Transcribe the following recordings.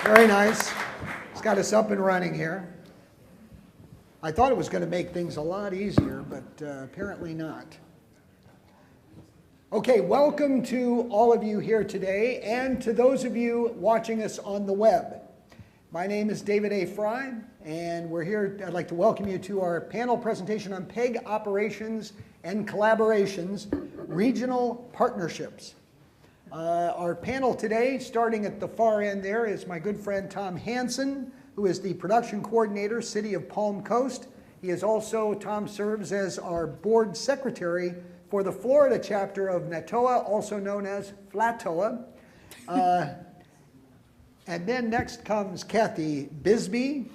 Very nice. It's got us up and running here. I thought it was going to make things a lot easier, but apparently not. Okay, welcome to all of you here today and to those of you watching us on the web. My name is David A. Fry, and we're here. I'd like to welcome you to our panel presentation on PEG operations and collaborations, regional partnerships. Our panel today, starting at the far end there, is my good friend Tom Hansen, who is the production coordinator, City of Palm Coast. He is also, Tom serves as our board secretary for the Florida chapter of NATOA, also known as FLATOA. And then next comes Kathy Bisbee.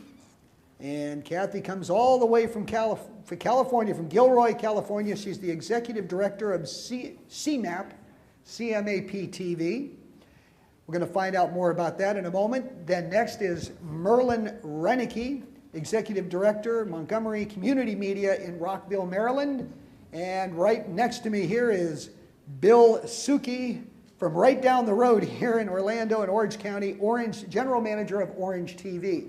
And Kathy comes all the way from California, from Gilroy, California. She's the executive director of CMAP, CMAP TV. We're going to find out more about that in a moment. Then next is Merlin Renicky, executive director, Montgomery Community Media in Rockville, Maryland. And right next to me here is Bill Suki from right down the road here in Orlando and Orange County, general manager of Orange TV.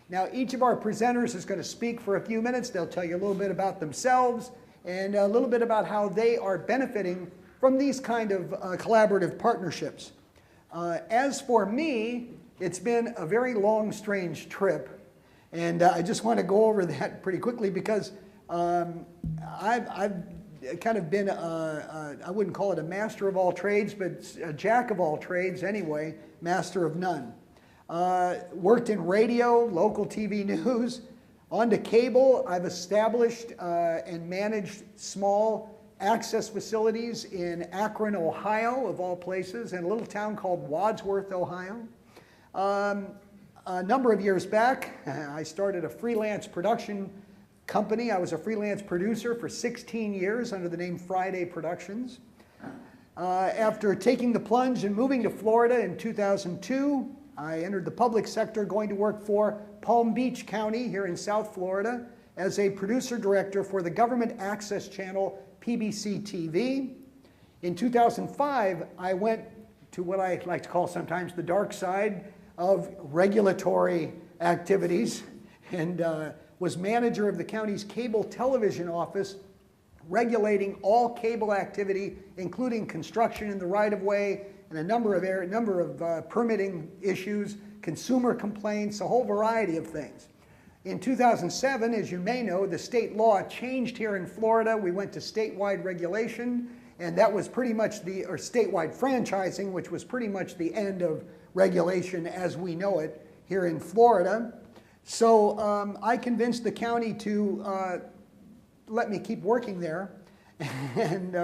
Now, each of our presenters is going to speak for a few minutes. They'll tell you a little bit about themselves and a little bit about how they are benefiting from these kind of collaborative partnerships. As for me, it's been a very long, strange trip. And I just want to go over that pretty quickly because I've kind of been, I wouldn't call it a master of all trades, but a jack of all trades anyway, master of none. Worked in radio, local TV news, onto cable. I've established and managed small access facilities in Akron, Ohio, of all places, and a little town called Wadsworth, Ohio. A number of years back, I started a freelance production company. I was a freelance producer for 16 years under the name Friday Productions. After taking the plunge and moving to Florida in 2002, I entered the public sector, going to work for Palm Beach County here in South Florida as a producer-director for the government access channel PBC TV. In 2005, I went to what I like to call sometimes the dark side of regulatory activities and was manager of the county's cable television office, regulating all cable activity, including construction in the right-of-way and a number of permitting issues, consumer complaints, a whole variety of things. In 2007, as you may know, the state law changed here in Florida. We went to statewide regulation, and that was pretty much or statewide franchising, which was pretty much the end of regulation as we know it here in Florida. So I convinced the county to let me keep working there, and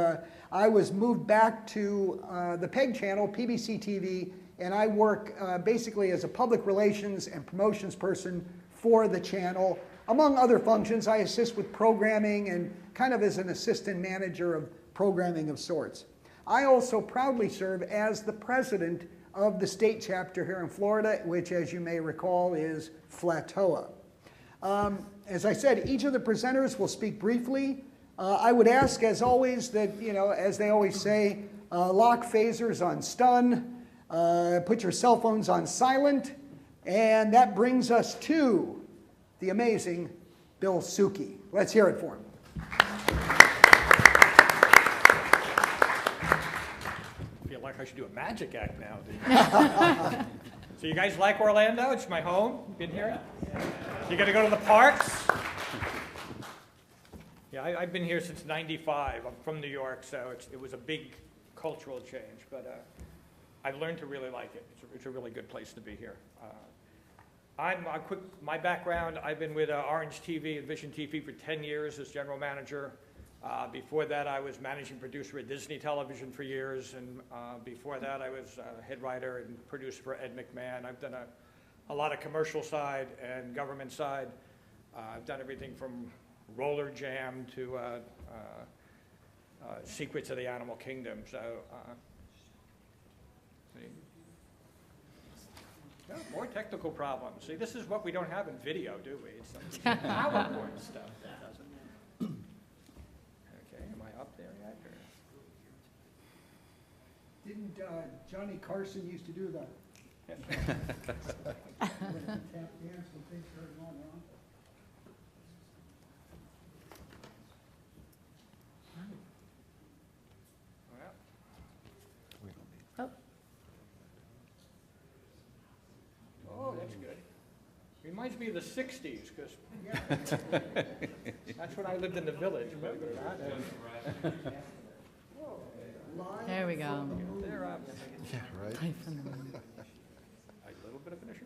I was moved back to the PEG channel, PBC TV, and I work basically as a public relations and promotions person for the channel. Among other functions, I assist with programming and kind of as an assistant manager of programming of sorts. I also proudly serve as the president of the state chapter here in Florida, which, as you may recall, is FLATOA. As I said, each of the presenters will speak briefly. I would ask, as always, that, as they always say, lock phasers on stun, put your cell phones on silent, and that brings us to the amazing Bill Suki. Let's hear it for him. I feel like I should do a magic act now. So you guys like Orlando? It's my home. Been here? You gonna go to the parks? Yeah, I've been here since '95. I'm from New York, so it was a big cultural change, but I've learned to really like it. It's a really good place to be here. My background, I've been with Orange TV and Vision TV for 10 years as general manager. Before that, I was managing producer at Disney Television for years, and before that, I was head writer and producer for Ed McMahon. I've done a lot of commercial side and government side. I've done everything from Roller Jam to Secrets of the Animal Kingdom. So, no, more technical problems. See, this is what we don't have in video, do we? It's PowerPoint stuff. Okay, am I up there yet? Or? Didn't Johnny Carson used to do that? Reminds me of the 60s, because that's when I lived in the village, believe it or not. There we go. There, Yeah, right. a little bit of an issue.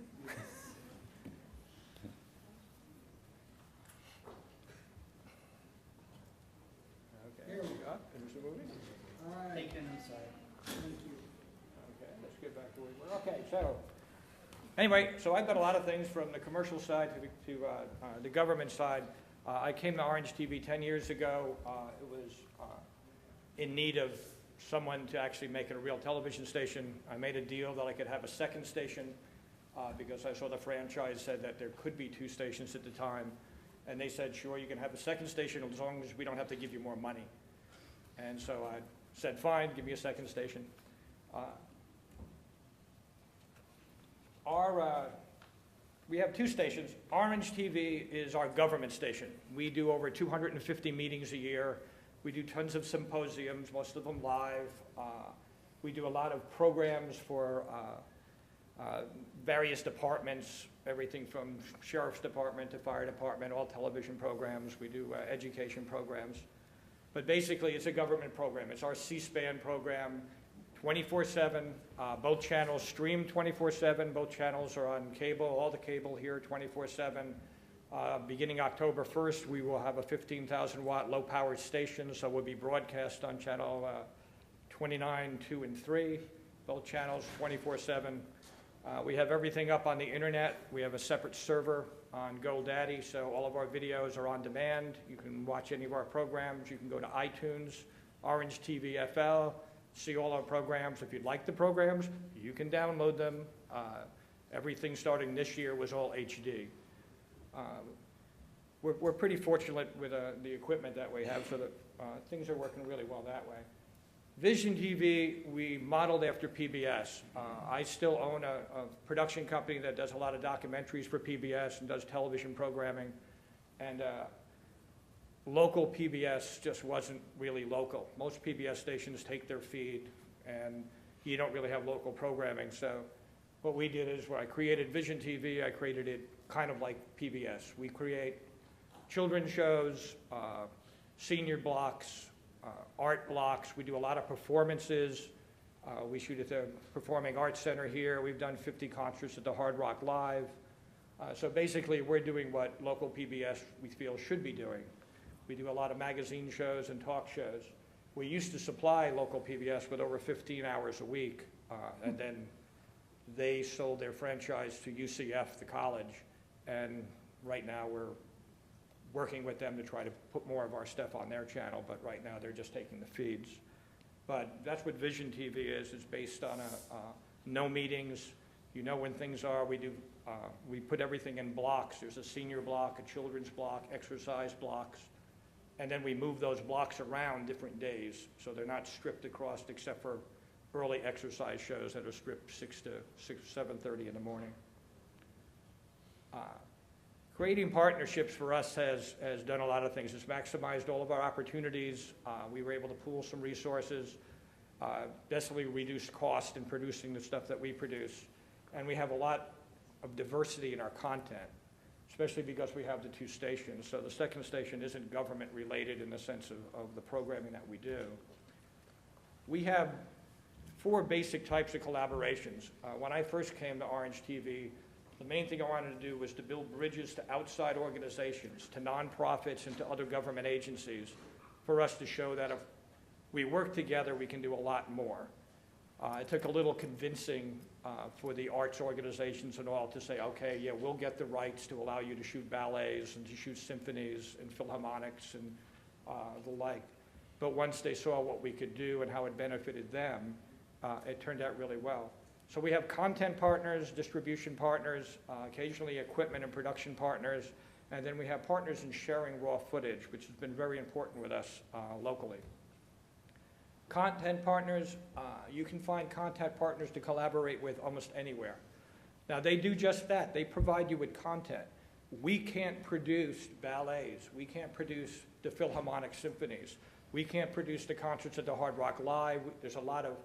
Okay, there we go. There's the movie. All right. Thank you, and I'm sorry. Thank you. Okay, let's get back to where we were. Okay, so, anyway, so I've done a lot of things from the commercial side to the government side. I came to Orange TV 10 years ago. It was in need of someone to actually make it a real television station. I made a deal that I could have a second station because I saw the franchise said that there could be 2 stations at the time. And they said, sure, you can have a second station as long as we don't have to give you more money. And so I said, fine, give me a second station. We have 2 stations. Orange TV is our government station. We do over 250 meetings a year. We do tons of symposiums, most of them live. We do a lot of programs for various departments, everything from sheriff's department to fire department, all television programs. We do education programs. But basically, it's a government program. It's our C-SPAN program, 24/7. Both channels stream 24/7. Both channels are on cable, all the cable here 24/7. Beginning October 1st, we will have a 15,000-watt low-powered station, so we'll be broadcast on channel 29, 2, and 3. Both channels 24/7. We have everything up on the internet. We have a separate server on GoDaddy, so all of our videos are on demand. You can watch any of our programs. You can go to iTunes, Orange TV FL, see all our programs. If you'd like the programs, you can download them. Everything starting this year was all HD. We're pretty fortunate with the equipment that we have, so that things are working really well that way. Vision TV, we modeled after PBS. I still own a production company that does a lot of documentaries for PBS and does television programming. And local PBS just wasn't really local. Most PBS stations take their feed, and you don't really have local programming. So what we did is when I created Vision TV, I created it kind of like PBS. We create children's shows, senior blocks, art blocks. We do a lot of performances. We shoot at the Performing Arts Center here. We've done 50 concerts at the Hard Rock Live. So basically, we're doing what local PBS we feel should be doing. We do a lot of magazine shows and talk shows. We used to supply local PBS with over 15 hours a week, and then they sold their franchise to UCF, the college, and right now we're working with them to try to put more of our stuff on their channel, but right now they're just taking the feeds. But that's what Vision TV is. It's based on no meetings. You know when things are. We put everything in blocks. There's a senior block, a children's block, exercise blocks, and then we move those blocks around different days, so they're not stripped across except for early exercise shows that are stripped 7:30 in the morning. Creating partnerships for us has done a lot of things. It's maximized all of our opportunities. We were able to pool some resources, definitely reduce cost in producing the stuff that we produce. And we have a lot of diversity in our content, especially because we have the 2 stations. So the second station isn't government related in the sense of the programming that we do. We have 4 basic types of collaborations. When I first came to Orange TV, the main thing I wanted to do was to build bridges to outside organizations, to nonprofits, and to other government agencies for us to show that if we work together, we can do a lot more. It took a little convincing for the arts organizations and all to say, okay, yeah, we'll get the rights to allow you to shoot ballets and to shoot symphonies and philharmonics and the like. But once they saw what we could do and how it benefited them, it turned out really well. So we have content partners, distribution partners, occasionally equipment and production partners, and then we have partners in sharing raw footage, which has been very important with us locally. Content partners, you can find content partners to collaborate with almost anywhere. Now they do just that. They provide you with content. We can't produce ballets. We can't produce the Philharmonic symphonies. We can't produce the concerts at the Hard Rock Live. There's a lot of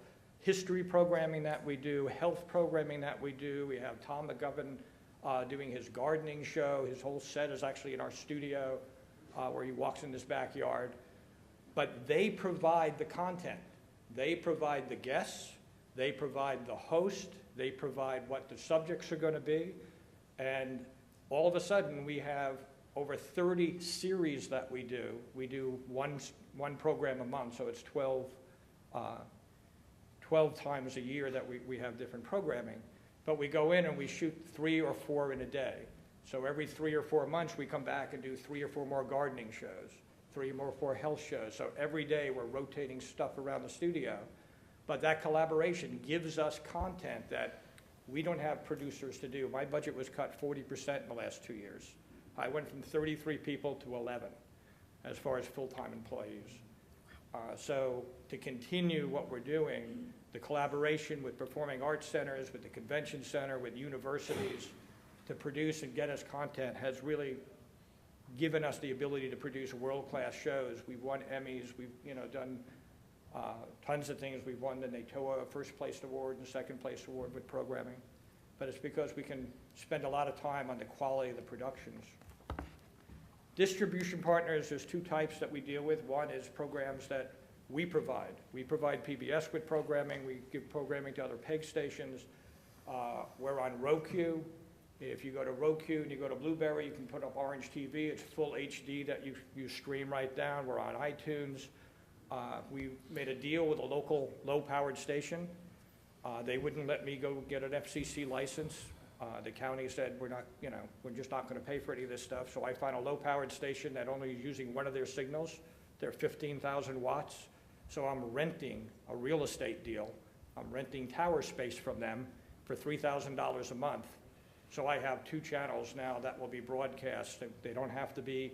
history programming that we do, health programming that we do. We have Tom McGovern doing his gardening show. His whole set is actually in our studio where he walks in this backyard. But they provide the content. They provide the guests. They provide the host. They provide what the subjects are going to be. And all of a sudden, we have over 30 series that we do. We do one program a month, so it's 12 times a year that we have different programming. But we go in and we shoot 3 or 4 in a day. So every 3 or 4 months, we come back and do 3 or 4 more gardening shows, 3 or 4 health shows. So every day, we're rotating stuff around the studio. But that collaboration gives us content that we don't have producers to do. My budget was cut 40% in the last 2 years. I went from 33 people to 11 as far as full-time employees. So to continue what we're doing, the collaboration with performing arts centers, with the convention center, with universities, to produce and get us content has really given us the ability to produce world-class shows. We've won Emmys, we've done tons of things. We've won the NATOA First Place Award and Second Place Award with programming. But it's because we can spend a lot of time on the quality of the productions. Distribution partners, there's 2 types that we deal with. One is programs that we provide. We provide PBS with programming. We give programming to other PEG stations. We're on Roku. If you go to Roku and you go to Blueberry, you can put up Orange TV. It's full HD that you stream right down. We're on iTunes. We made a deal with a local low-powered station. They wouldn't let me go get an FCC license. The county said, we're just not going to pay for any of this stuff. So I found a low-powered station that only is using one of their signals. They're 15,000 watts. So I'm renting a real estate deal. I'm renting tower space from them for $3,000 a month. So I have 2 channels now that will be broadcast. They don't have to be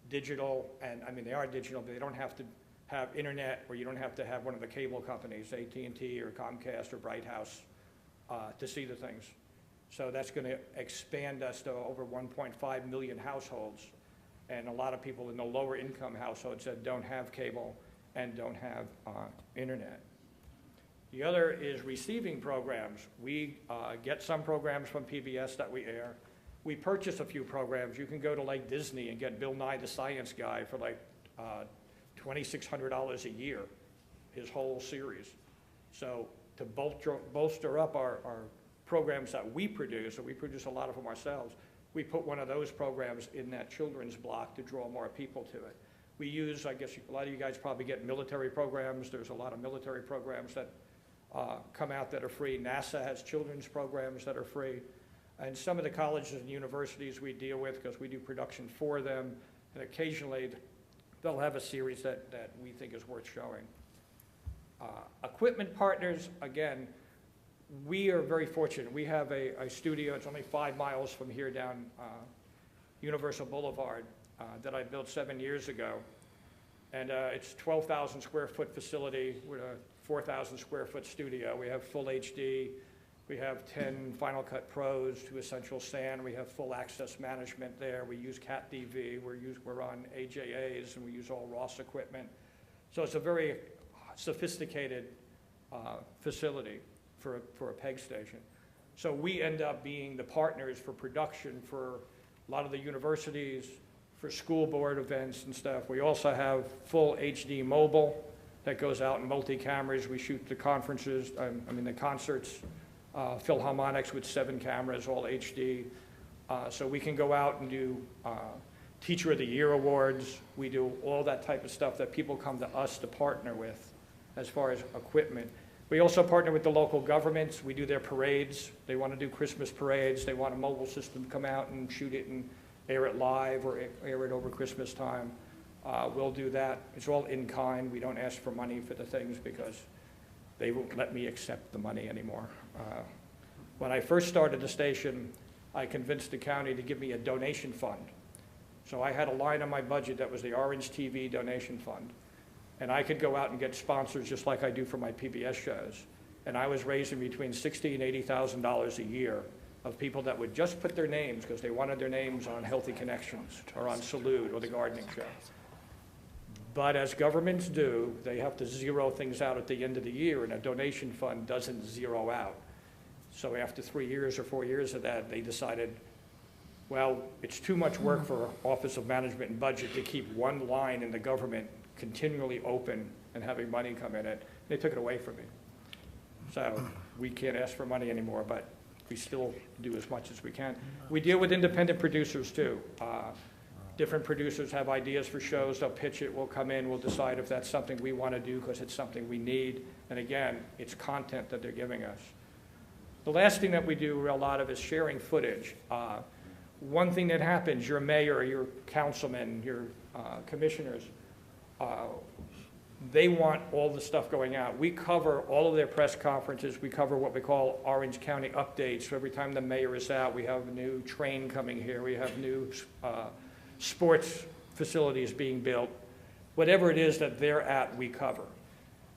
digital, and I mean, they are digital, but they don't have to have internet, or you don't have to have one of the cable companies, AT&T or Comcast or Bright House, to see the things. So that's going to expand us to over 1.5 million households, and a lot of people in the lower income households that don't have cable and don't have internet. The other is receiving programs. We get some programs from PBS that we air. We purchase a few programs. You can go to like Disney and get Bill Nye the Science Guy for like $2,600 a year, his whole series. So to bolster up our programs that we produce, and we produce a lot of them ourselves, we put one of those programs in that children's block to draw more people to it. We use, I guess a lot of you guys probably get military programs. There's a lot of military programs that come out that are free. NASA has children's programs that are free. And some of the colleges and universities we deal with, because we do production for them, and occasionally they'll have a series that we think is worth showing. Equipment partners, again, we are very fortunate. We have a studio, it's only 5 miles from here down Universal Boulevard that I built 7 years ago. And it's a 12,000 square foot facility with a 4,000 square foot studio. We have full HD. We have 10 Final Cut Pros to Essential Sand. We have full access management there. We use Cat DV. We're on AJAs, and we use all Ross equipment. So it's a very sophisticated facility for a PEG station. So we end up being the partners for production for a lot of the universities, for school board events and stuff. We also have full HD mobile that goes out in multi-cameras. We shoot the conferences, the concerts, Philharmonics with 7 cameras, all HD. So we can go out and do Teacher of the Year awards. We do all that type of stuff that people come to us to partner with as far as equipment. We also partner with the local governments. We do their parades. They want to do Christmas parades. They want a mobile system to come out and shoot it and air it live or air it over Christmas time. We'll do that. It's all in kind. We don't ask for money for the things because they won't let me accept the money anymore. When I first started the station, I convinced the county to give me a donation fund. So I had a line on my budget that was the Orange TV donation fund. And I could go out and get sponsors just like I do for my PBS shows. And I was raising between $60,000 and $80,000 a year of people that would just put their names because they wanted their names on Healthy Connections or on Salute or the gardening show. But as governments do, they have to zero things out at the end of the year, and a donation fund doesn't zero out. So after 3 years or 4 years of that, they decided Well, it's too much work for Office of Management and Budget to keep one line in the government continually open and having money come in it. They took it away from me. So we can't ask for money anymore, but we still do as much as we can. We deal with independent producers too. Different producers have ideas for shows, they'll pitch it, we'll come in, we'll decide if that's something we want to do because it's something we need. And again, it's content that they're giving us. The last thing that we do a lot of is sharing footage. One thing that happens, your mayor, your councilman, your commissioners, they want all the stuff going out. We cover all of their press conferences. We cover what we call Orange County updates. So every time the mayor is out, we have a new train coming here. We have new sports facilities being built. Whatever it is that they're at, we cover.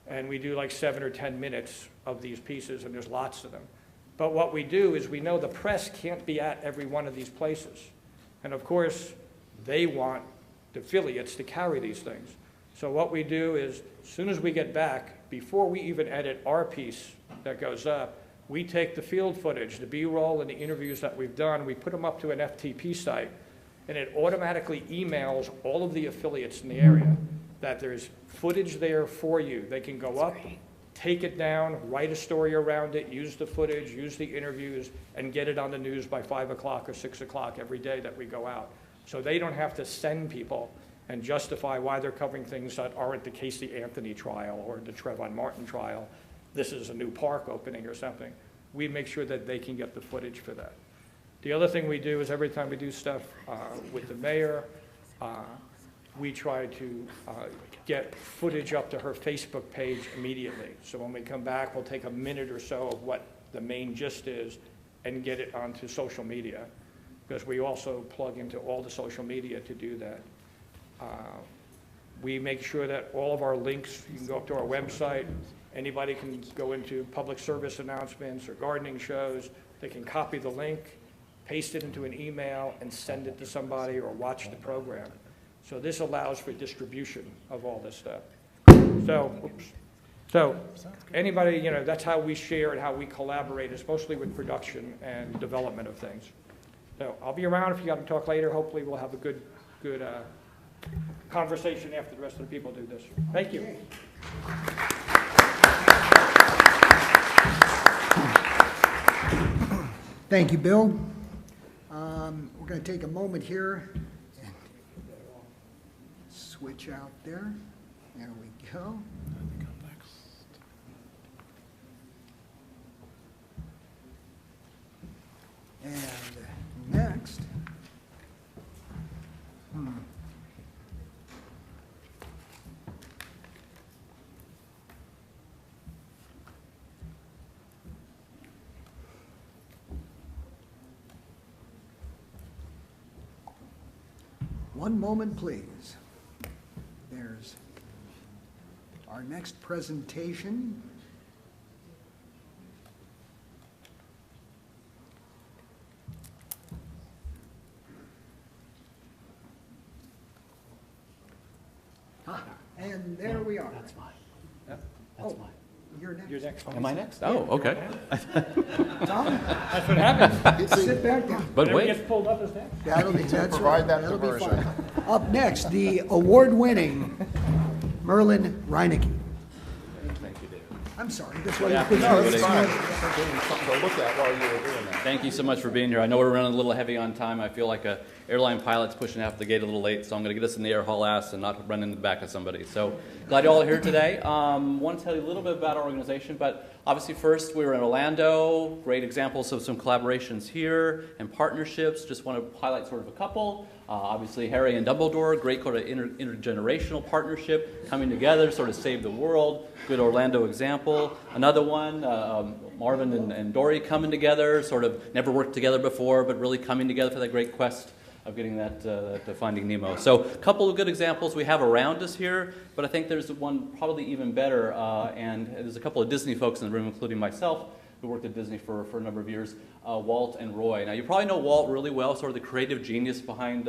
And we do like 7 or 10 minutes of these pieces, and there's lots of them. But what we do is we know the press can't be at every one of these places. And of course, they want the affiliates to carry these things. So what we do is, as soon as we get back, before we even edit our piece that goes up, we take the field footage, the B-roll and the interviews that we've done, we put them up to an FTP site, and it automatically emails all of the affiliates in the area that there's footage there for you. They can go up, take it down, write a story around it, use the footage, use the interviews, and get it on the news by 5 o'clock or 6 o'clock every day that we go out. So they don't have to send people and justify why they're covering things that aren't the Casey Anthony trial or the Trayvon Martin trial. This is a new park opening or something. We make sure that they can get the footage for that. The other thing we do is every time we do stuff with the mayor, we try to get footage up to her Facebook page immediately. So when we come back, we'll take a minute or so of what the main gist is and get it onto social media, because we also plug into all the social media to do that. We make sure that all of our links, you can go up to our website, anybody can go into public service announcements or gardening shows, they can copy the link, paste it into an email, and send it to somebody or watch the program. So this allows for distribution of all this stuff. So anybody, you know, that's how we share and how we collaborate, is mostly with production and development of things. So I'll be around if you got to talk later. Hopefully we'll have a good conversation after the rest of the people do this. Thank you. Thank you, Bill. We're going to take a moment here and switch out there. There we go. And next, one moment, please. There's our next presentation. And there we are. That's mine. Yep. That's Oh, mine. you're next. You're next. Am I next? Oh, okay. Tom, That's what happens. sit back down. But Whatever wait, gets pulled up is next. That's Provide right. that That'll be diversion. fun. Up next, the award-winning Merlin Reinecke. thank you, David. I'm sorry, this wasn't. Yeah, this no, wasn't- it's Fine. Something to look at while you were doing that. Thank you so much for being here. I know we're running a little heavy on time. I feel like a airline pilot's pushing out the gate a little late, so I'm going to get us in the air haul ass and not run into the back of somebody. So glad you all are here today. Want to tell you a little bit about our organization, but obviously first we were in Orlando. Great examples of some collaborations here and partnerships. Just want to highlight sort of a couple. Obviously Harry and Dumbledore, great sort of intergenerational partnership coming together, sort of save the world. Good Orlando example. Another one, Marvin and Dory coming together, sort of never worked together before, but really coming together for that great quest of getting that to Finding Nemo. So a couple of good examples we have around us here, but I think there's one probably even better, and there's a couple of Disney folks in the room, including myself, who worked at Disney for a number of years, Walt and Roy. Now you probably know Walt really well, sort of the creative genius behind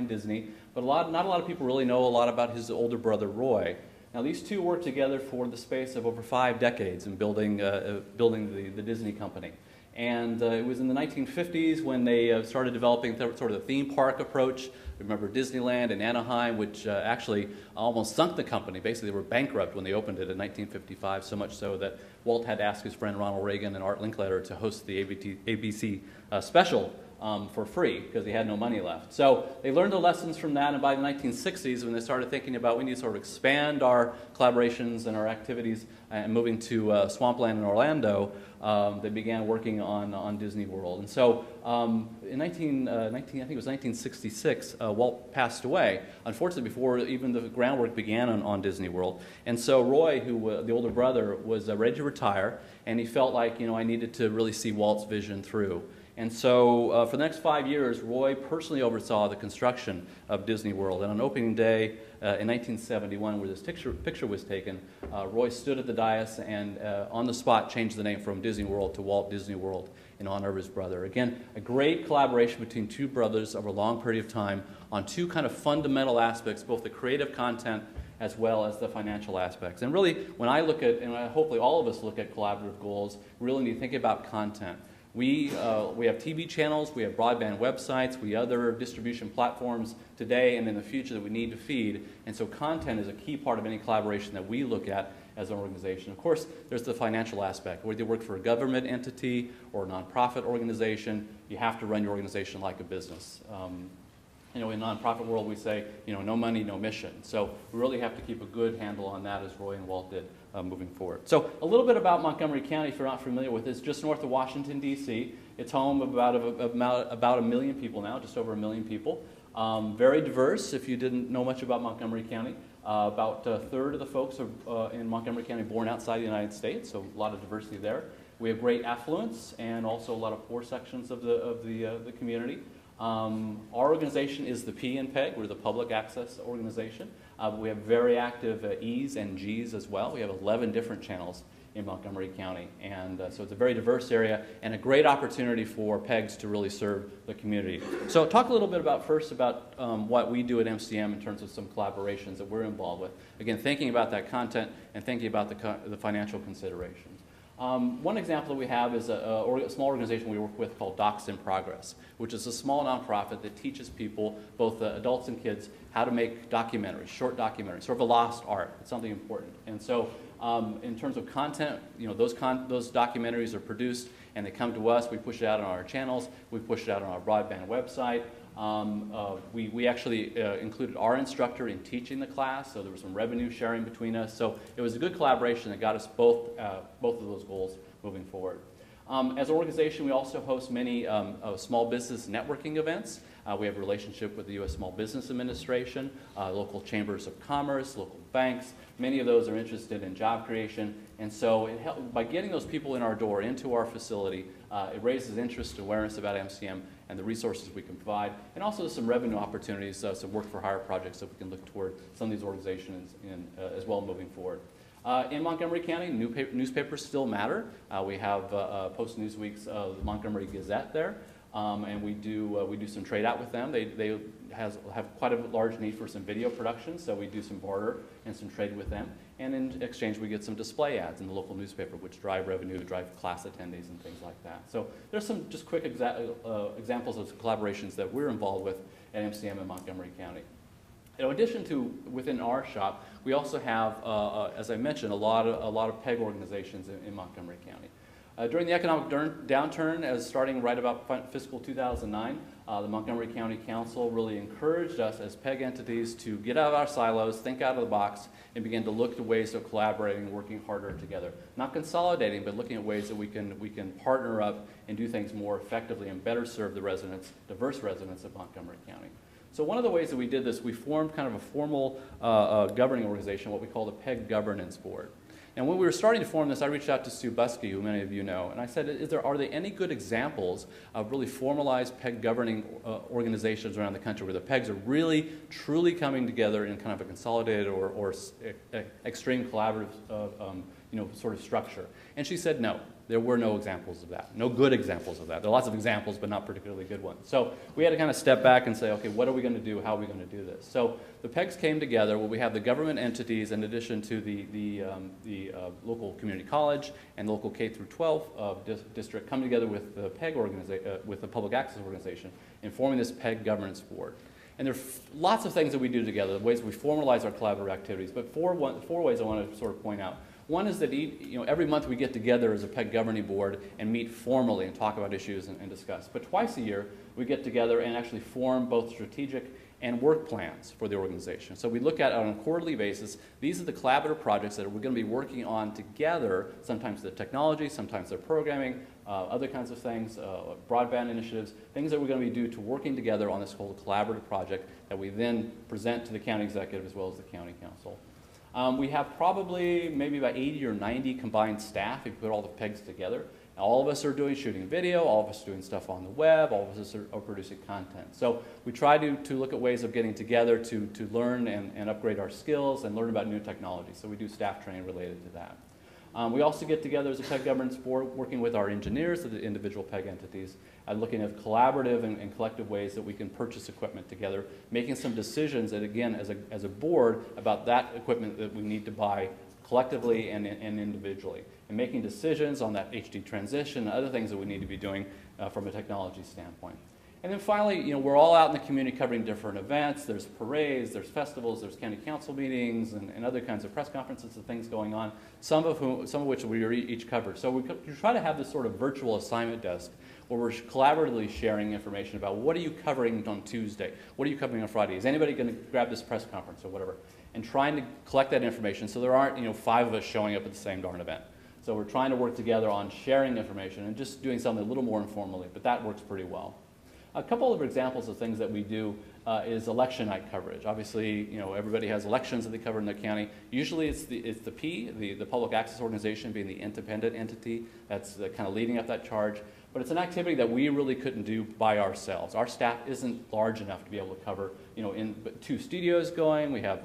Disney, but not a lot of people really know a lot about his older brother Roy. Now these two worked together for the space of over 5 decades in building the Disney company. And it was in the 1950s when they started developing sort of the theme park approach. Remember Disneyland in Anaheim, which actually almost sunk the company. Basically, they were bankrupt when they opened it in 1955, so much so that Walt had to ask his friend Ronald Reagan and Art Linkletter to host the ABC special for free because he had no money left. So they learned the lessons from that, and by the 1960s, when they started thinking about we need to sort of expand our collaborations and our activities and moving to Swampland in Orlando, they began working on Disney World. And so in I think it was 1966, Walt passed away, unfortunately before even the groundwork began on Disney World. And so Roy, who the older brother, was ready to retire, and he felt like, I needed to really see Walt's vision through. And so for the next 5 years, Roy personally oversaw the construction of Disney World. And on opening day in 1971, where this picture was taken, Roy stood at the dais and on the spot changed the name from Disney World to Walt Disney World in honor of his brother. Again, a great collaboration between two brothers over a long period of time on two kind of fundamental aspects, both the creative content as well as the financial aspects. And really, when I look at, and hopefully all of us look at collaborative goals, we really need to think about content. We have TV channels, we have broadband websites, we have other distribution platforms today and in the future that we need to feed. And so content is a key part of any collaboration that we look at as an organization. Of course, there's the financial aspect. Whether you work for a government entity or a nonprofit organization, you have to run your organization like a business. In the nonprofit world, we say, no money, no mission. So we really have to keep a good handle on that, as Roy and Walt did moving forward. So a little bit about Montgomery County, if you're not familiar with it. It's just north of Washington, D.C. It's home of about a million people now, just over 1 million people. Very diverse, if you didn't know much about Montgomery County. About a third of the folks are, in Montgomery County born outside the United States, so a lot of diversity there. We have great affluence and also a lot of poor sections of the community. Our organization is the P in PEG. We're the public access organization. We have very active E's and G's as well. We have 11 different channels in Montgomery County. And so it's a very diverse area and a great opportunity for PEGs to really serve the community. So talk a little bit about what we do at MCM in terms of some collaborations that we're involved with. Again, thinking about that content and thinking about the financial considerations. One example that we have is a small organization we work with called Docs in Progress, which is a small nonprofit that teaches people, both adults and kids, how to make documentaries, short documentaries, sort of a lost art. It's something important. And so in terms of content, those documentaries are produced and they come to us. We push it out on our channels. We push it out on our broadband website. We actually included our instructor in teaching the class, so there was some revenue sharing between us. So it was a good collaboration that got us both of those goals moving forward. As an organization, we also host many small business networking events. We have a relationship with the U.S. Small Business Administration, local chambers of commerce, local banks. Many of those are interested in job creation. And so by getting those people in our door into our facility, it raises interest and awareness about MCM and the resources we can provide, and also some revenue opportunities, some work-for-hire projects that we can look toward some of these organizations as well moving forward. In Montgomery County, newspapers still matter. We have Post-Newsweek's the Montgomery Gazette there, and we do some trade out with them. They have quite a large need for some video production, so we do some barter and some trade with them. And in exchange, we get some display ads in the local newspaper, which drive revenue, drive class attendees, and things like that. So there's some just quick examples of collaborations that we're involved with at MCM in Montgomery County. In addition to within our shop, we also have, as I mentioned, a lot of PEG organizations in Montgomery County. During the economic downturn, starting right about fiscal 2009, the Montgomery County Council really encouraged us as PEG entities to get out of our silos, think out of the box, and begin to look at ways of collaborating and working harder together. Not consolidating, but looking at ways that we can partner up and do things more effectively and better serve the residents, diverse residents of Montgomery County. So one of the ways that we did this, we formed kind of a formal governing organization, what we call the PEG Governance Board. And when we were starting to form this, I reached out to Sue Buskey, who many of you know, and I said, are there any good examples of really formalized PEG governing organizations around the country where the PEGs are really, truly coming together in kind of a consolidated or extreme collaborative sort of structure? And she said, no, There were no examples of that, no good examples of that. There are lots of examples, but not particularly good ones. So we had to kind of step back and say, okay, what are we going to do? How are we going to do this? So the PEGs came together where we have the government entities in addition to the local community college and local K through 12 district come together with the PEG with the public access organization in forming this PEG governance board. And there are lots of things that we do together, the ways we formalize our collaborative activities, but four ways I want to sort of point out. One is that every month we get together as a PEG governing board and meet formally and talk about issues and discuss. But twice a year we get together and actually form both strategic and work plans for the organization. So we look at it on a quarterly basis. These are the collaborative projects that we're going to be working on together. Sometimes they're technology, sometimes they're programming, other kinds of things, broadband initiatives, things that we're going to be doing to working together on this whole collaborative project that we then present to the county executive as well as the county council. We have probably maybe about 80 or 90 combined staff if you put all the PEGs together. All of us are shooting video, all of us are doing stuff on the web, all of us are producing content. So we try to look at ways of getting together to learn and upgrade our skills and learn about new technology. So we do staff training related to that. We also get together as a PEG governance board working with our engineers of the individual PEG entities and looking at collaborative and collective ways that we can purchase equipment together, making some decisions that, again, as a board about that equipment that we need to buy collectively and individually, and making decisions on that HD transition and other things that we need to be doing from a technology standpoint. And then finally, we're all out in the community covering different events. There's parades, there's festivals, there's county council meetings, and other kinds of press conferences and things going on, some of which we each covered. So we try to have this sort of virtual assignment desk where we're collaboratively sharing information about what are you covering on Tuesday, what are you covering on Friday, is anybody going to grab this press conference or whatever, and trying to collect that information so there aren't 5 of us showing up at the same darn event. So we're trying to work together on sharing information and just doing something a little more informally, but that works pretty well. A couple of examples of things that we do is election night coverage. Obviously, everybody has elections that they cover in their county. Usually it's the public access organization being the independent entity that's kind of leading up that charge. But it's an activity that we really couldn't do by ourselves. Our staff isn't large enough to be able to cover, in 2 studios going. We have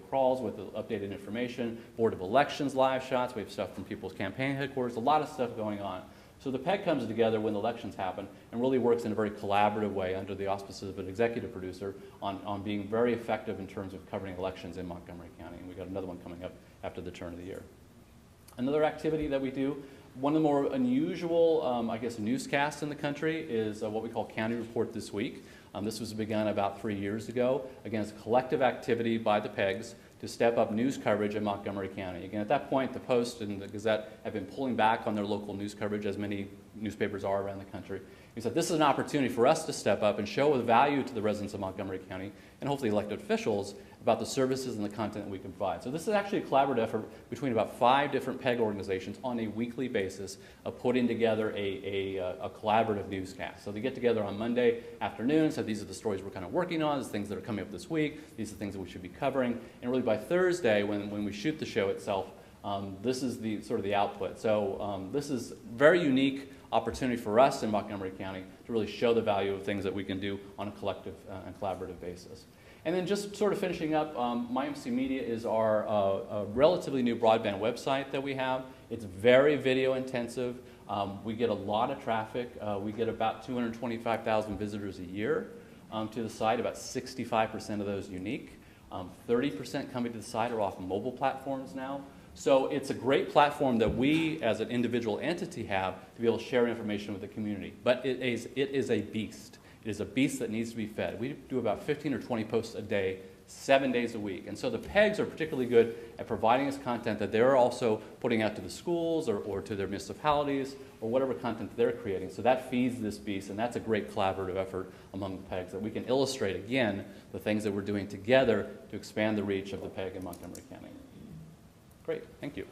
crawls with updated information, Board of Elections live shots. We have stuff from people's campaign headquarters, a lot of stuff going on. So the PEG comes together when the elections happen and really works in a very collaborative way under the auspices of an executive producer on being very effective in terms of covering elections in Montgomery County. And we've got another one coming up after the turn of the year. Another activity that we do, one of the more unusual, newscasts in the country is what we call County Report This Week. This was begun about 3 years ago. Again, it's a collective activity by the PEGs to step up news coverage in Montgomery County. Again, at that point, the Post and the Gazette have been pulling back on their local news coverage, as many newspapers are around the country. We said this is an opportunity for us to step up and show the value to the residents of Montgomery County and hopefully elected officials about the services and the content that we can provide. So this is actually a collaborative effort between about 5 different PEG organizations on a weekly basis of putting together a collaborative newscast. So they get together on Monday afternoon, so these are the stories we're kind of working on, these things that are coming up this week, these are the things that we should be covering, and really by Thursday when we shoot the show itself, this is the sort of the output. So this is very unique opportunity for us in Montgomery County to really show the value of things that we can do on a collective and collaborative basis. And then just sort of finishing up, MyMC Media is our relatively new broadband website that we have. It's very video intensive. We get a lot of traffic. We get about 225,000 visitors a year to the site, about 65% of those unique. 30% coming to the site are off mobile platforms now. So it's a great platform that we, as an individual entity, have to be able to share information with the community. But it is a beast. It is a beast that needs to be fed. We do about 15 or 20 posts a day, 7 days a week. And so the PEGs are particularly good at providing us content that they're also putting out to the schools or to their municipalities or whatever content they're creating. So that feeds this beast, and that's a great collaborative effort among the PEGs that we can illustrate, again, the things that we're doing together to expand the reach of the PEG in Montgomery County. Great, thank you.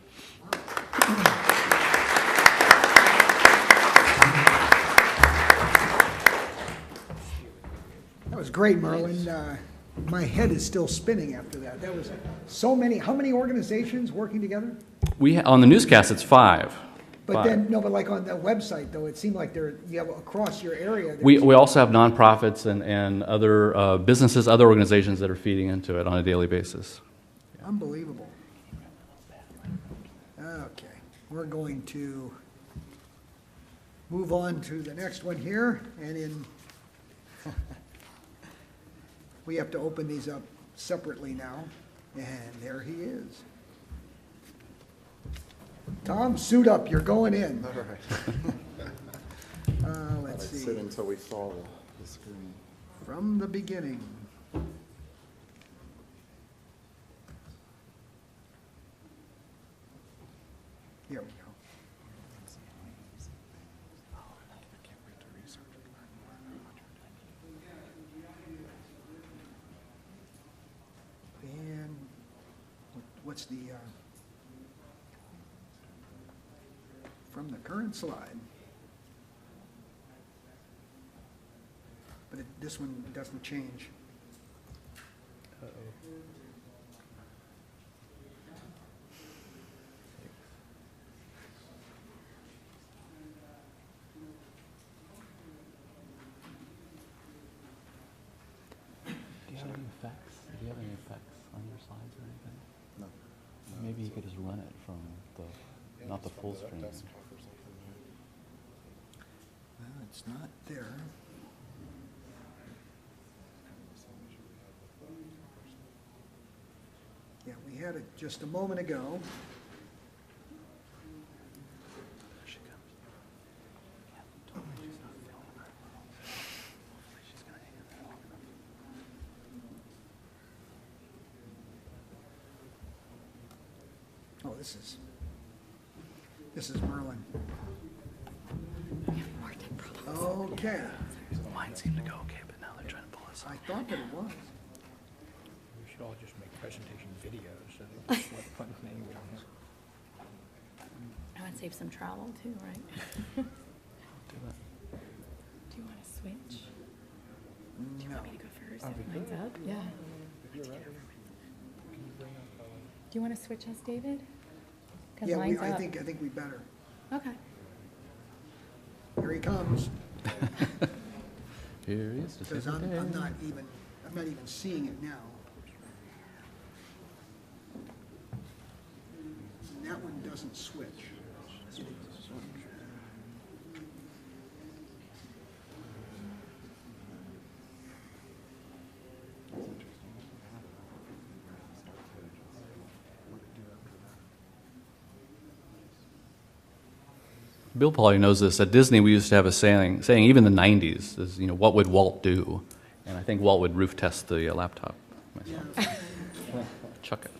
That was great, Merlin. My head is still spinning after that. That was so many. How many organizations working together? On the newscast, it's 5. But then, no, but like on the website, though, it seemed like you have across your area. We also have nonprofits and other businesses, other organizations that are feeding into it on a daily basis. Unbelievable. Okay, we're going to move on to the next one here, and we have to open these up separately now, and there he is. Tom, suit up, you're going in. All right. Let's I'd sit see, until we saw the screen. from the beginning. Here we go. And what's the, from the current slide. But this one doesn't change. Do you have any effects? Do you have any effects on your slides or anything? No. Maybe you could just run it from the, not the full screen. Desktop or something, right? Well, it's not there. Yeah, we had it just a moment ago. Here she comes. Yeah, totally. She's not feeling very well. Hopefully she's gonna hang in there long enough. Oh, this is Merlin. Okay, Mine seemed to go okay, but now they're trying to pull us I thought that it was. We should all just make presentation videos, so that what fun thing we don't have. I want to save some travel too, right? do that. Do you want to switch? Do you No. want me to go first? If mine's up? Yeah. Do you want to switch us, David? Because Yeah, mine's I up. think we better. Okay. Here he comes, Here he is. Just because hit the I'm day. not even seeing it now. And that one doesn't switch. Bill probably knows this. At Disney, we used to have a saying even in the 90s, is, what would Walt do? And I think Walt would roof test the laptop. myself. Yeah. Chuck it.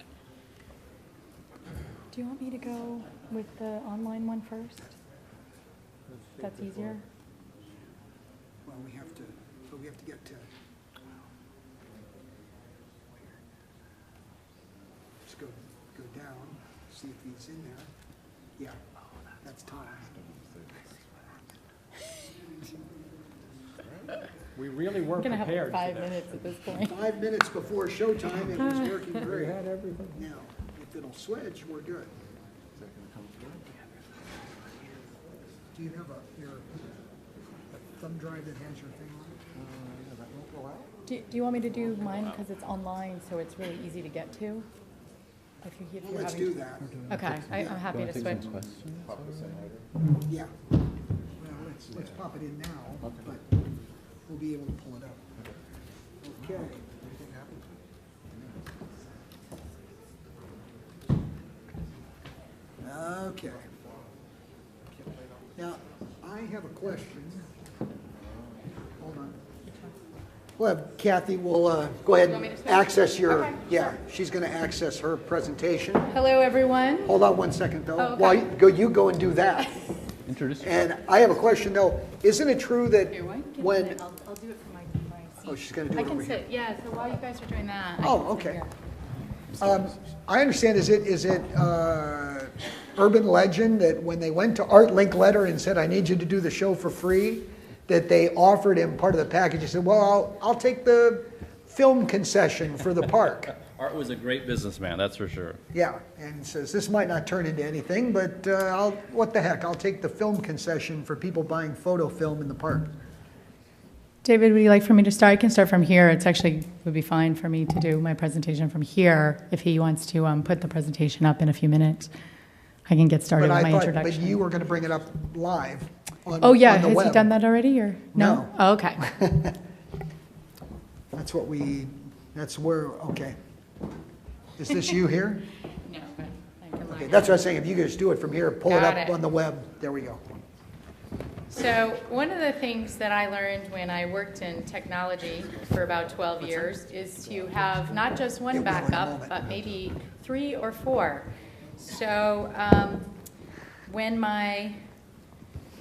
Do you want me to go with the online one first? That's easier. Well, we have to get to. Let's go down, see if he's in there. Yeah, that's Tom. We really I'm weren't going to have prepared for 5 this. minutes at this point. 5 minutes before showtime, it was working We great. had everything. Now, if it'll switch, we're good. Is that gonna come through? Do you have your thumb drive that has your thing on it? Yeah, that won't go out? Do you want me to do mine because it's online, so it's really easy to get to? If you're Well, let's having- do that. Okay, I'm happy to switch. Pop this in later? Yeah. Well, let's pop it in now, but we'll be able to pull it up. Okay. Anything happen? Okay. Now, I have a question. Hold on. Well, Kathy will go ahead and access your, Okay, yeah, she's going to access her presentation. Hello, everyone. Hold on one second, though. Oh, okay. While you go and do that. Introduce And I have a question, though. Isn't it true that Here, why don't you give me when, that? I'll do it from my seat. oh, she's going to do I it over can here. sit, yeah, so while you guys are doing that. I Oh, can sit okay. here. I understand, is it urban legend that when they went to Art Linkletter and said, I need you to do the show for free, that they offered him part of the package? He said, well, I'll take the film concession for the park. Art was a great businessman, that's for sure. Yeah, and says, this might not turn into anything, but what the heck, I'll take the film concession for people buying photo film in the park. David, would you like for me to start? I can start from here. It's actually, would be fine for me to do my presentation from here. If he wants to put the presentation up in a few minutes, I can get started But with I my thought, introduction. but you were going to bring it up live. Oh, yeah, on the has he web. done that already, or? No. Oh, okay. That's where, okay. Is this you here? No, but I can Okay, that's what I was saying, if you could just do it from here, pull it Got up it. on the web, there we go. So one of the things that I learned when I worked in technology for about 12 years is to have not just Yeah, one we will in a backup, moment. but maybe 3 or 4. So when my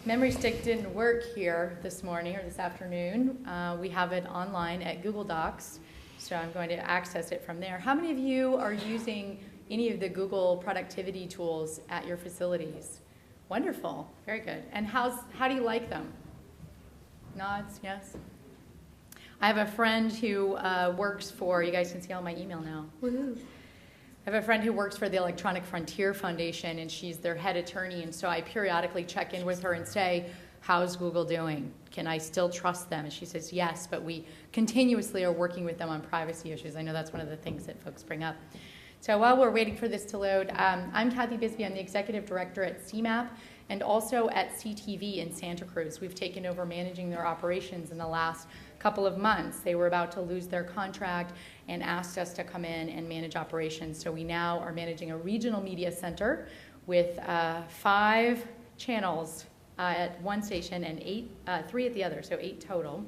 memory stick didn't work here this morning or this afternoon, we have it online at Google Docs. So I'm going to access it from there. How many of you are using any of the Google productivity tools at your facilities? Wonderful, very good. And how do you like them? Nods, yes? I have a friend who works for, you guys can see all my email now. Woohoo. I have a friend who works for the Electronic Frontier Foundation, and she's their head attorney, and so I periodically check in with her and say, how's Google doing? Can I still trust them? And she says, yes, but we continuously are working with them on privacy issues. I know that's one of the things that folks bring up. So while we're waiting for this to load, I'm Kathy Bisbee. I'm the executive director at CMAP and also at CTV in Santa Cruz. We've taken over managing their operations in the last couple of months. They were about to lose their contract and asked us to come in and manage operations. So we now are managing a regional media center with 5 channels at one station and 3 at the other, so 8 total.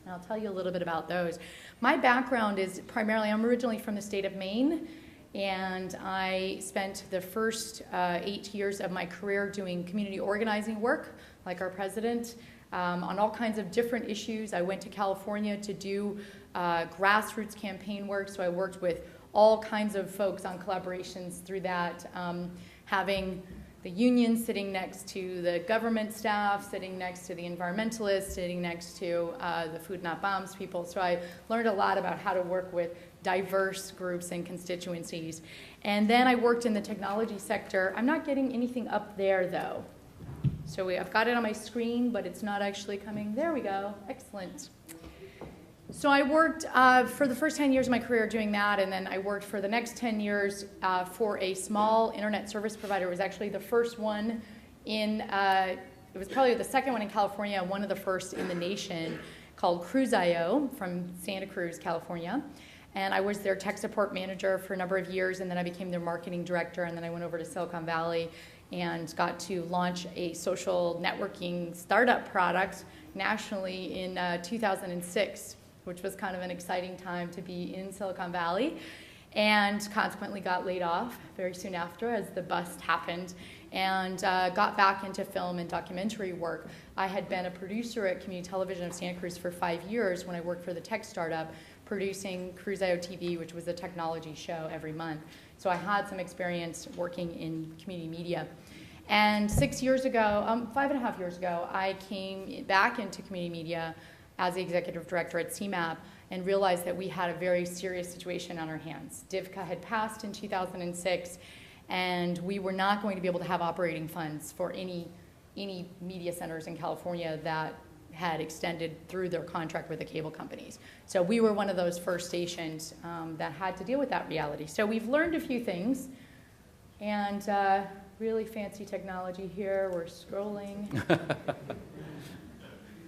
And I'll tell you a little bit about those. My background is primarily, I'm originally from the state of Maine, and I spent the first 8 years of my career doing community organizing work, like our president, on all kinds of different issues. I went to California to do grassroots campaign work, so I worked with all kinds of folks on collaborations through that, having the union sitting next to the government staff, sitting next to the environmentalists, sitting next to the Food Not Bombs people. So I learned a lot about how to work with diverse groups and constituencies. And then I worked in the technology sector. I'm not getting anything up there, though. So I've got it on my screen, but it's not actually coming. There we go. Excellent. So I worked for the first 10 years of my career doing that, and then I worked for the next 10 years for a small internet service provider. It was actually the first one in, it was probably the second one in California, one of the first in the nation, called Cruise.io from Santa Cruz, California. And I was their tech support manager for a number of years, and then I became their marketing director, and then I went over to Silicon Valley and got to launch a social networking startup product nationally in 2006. Which was kind of an exciting time to be in Silicon Valley, and consequently got laid off very soon after as the bust happened, and got back into film and documentary work. I had been a producer at Community Television of Santa Cruz for 5 years when I worked for the tech startup, producing Cruise.io TV, which was a technology show every month. So I had some experience working in community media. And 6 years ago, 5.5 years ago, I came back into community media as the executive director at CMAP and realized that we had a very serious situation on our hands. DIVCA had passed in 2006, and we were not going to be able to have operating funds for any media centers in California that had extended through their contract with the cable companies. So we were one of those first stations that had to deal with that reality. So we've learned a few things, and really fancy technology here. We're scrolling.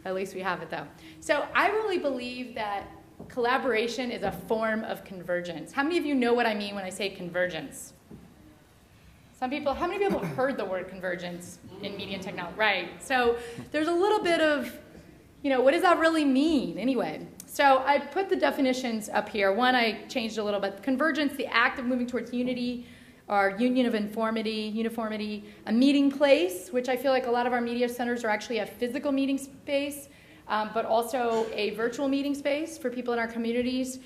At least we have it, though. So I really believe that collaboration is a form of convergence. How many of you know what I mean when I say convergence? Some people, how many people have heard the word convergence in media and technology? Right. So there's a little bit of, what does that really mean anyway? So I put the definitions up here. One, I changed a little bit. Convergence, the act of moving towards unity, or union of uniformity, a meeting place, which I feel like a lot of our media centers are actually a physical meeting space, but also a virtual meeting space for people in our communities.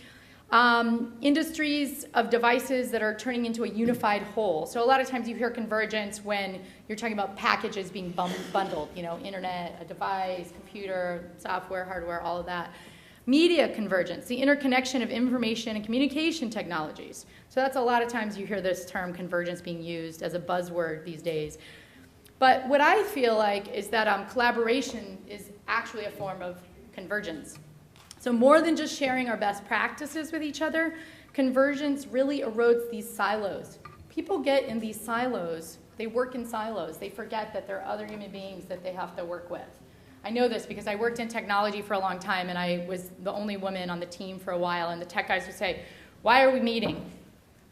Industries of devices that are turning into a unified whole. So a lot of times you hear convergence when you're talking about packages being bundled, internet, a device, computer, software, hardware, all of that. Media convergence, the interconnection of information and communication technologies. So that's a lot of times you hear this term convergence being used as a buzzword these days. But what I feel like is that collaboration is actually a form of convergence. So more than just sharing our best practices with each other, convergence really erodes these silos. People get in these silos They work in silos. They forget that there are other human beings that they have to work with. I know this because I worked in technology for a long time, and I was the only woman on the team for a while, and the tech guys would say, why are we meeting?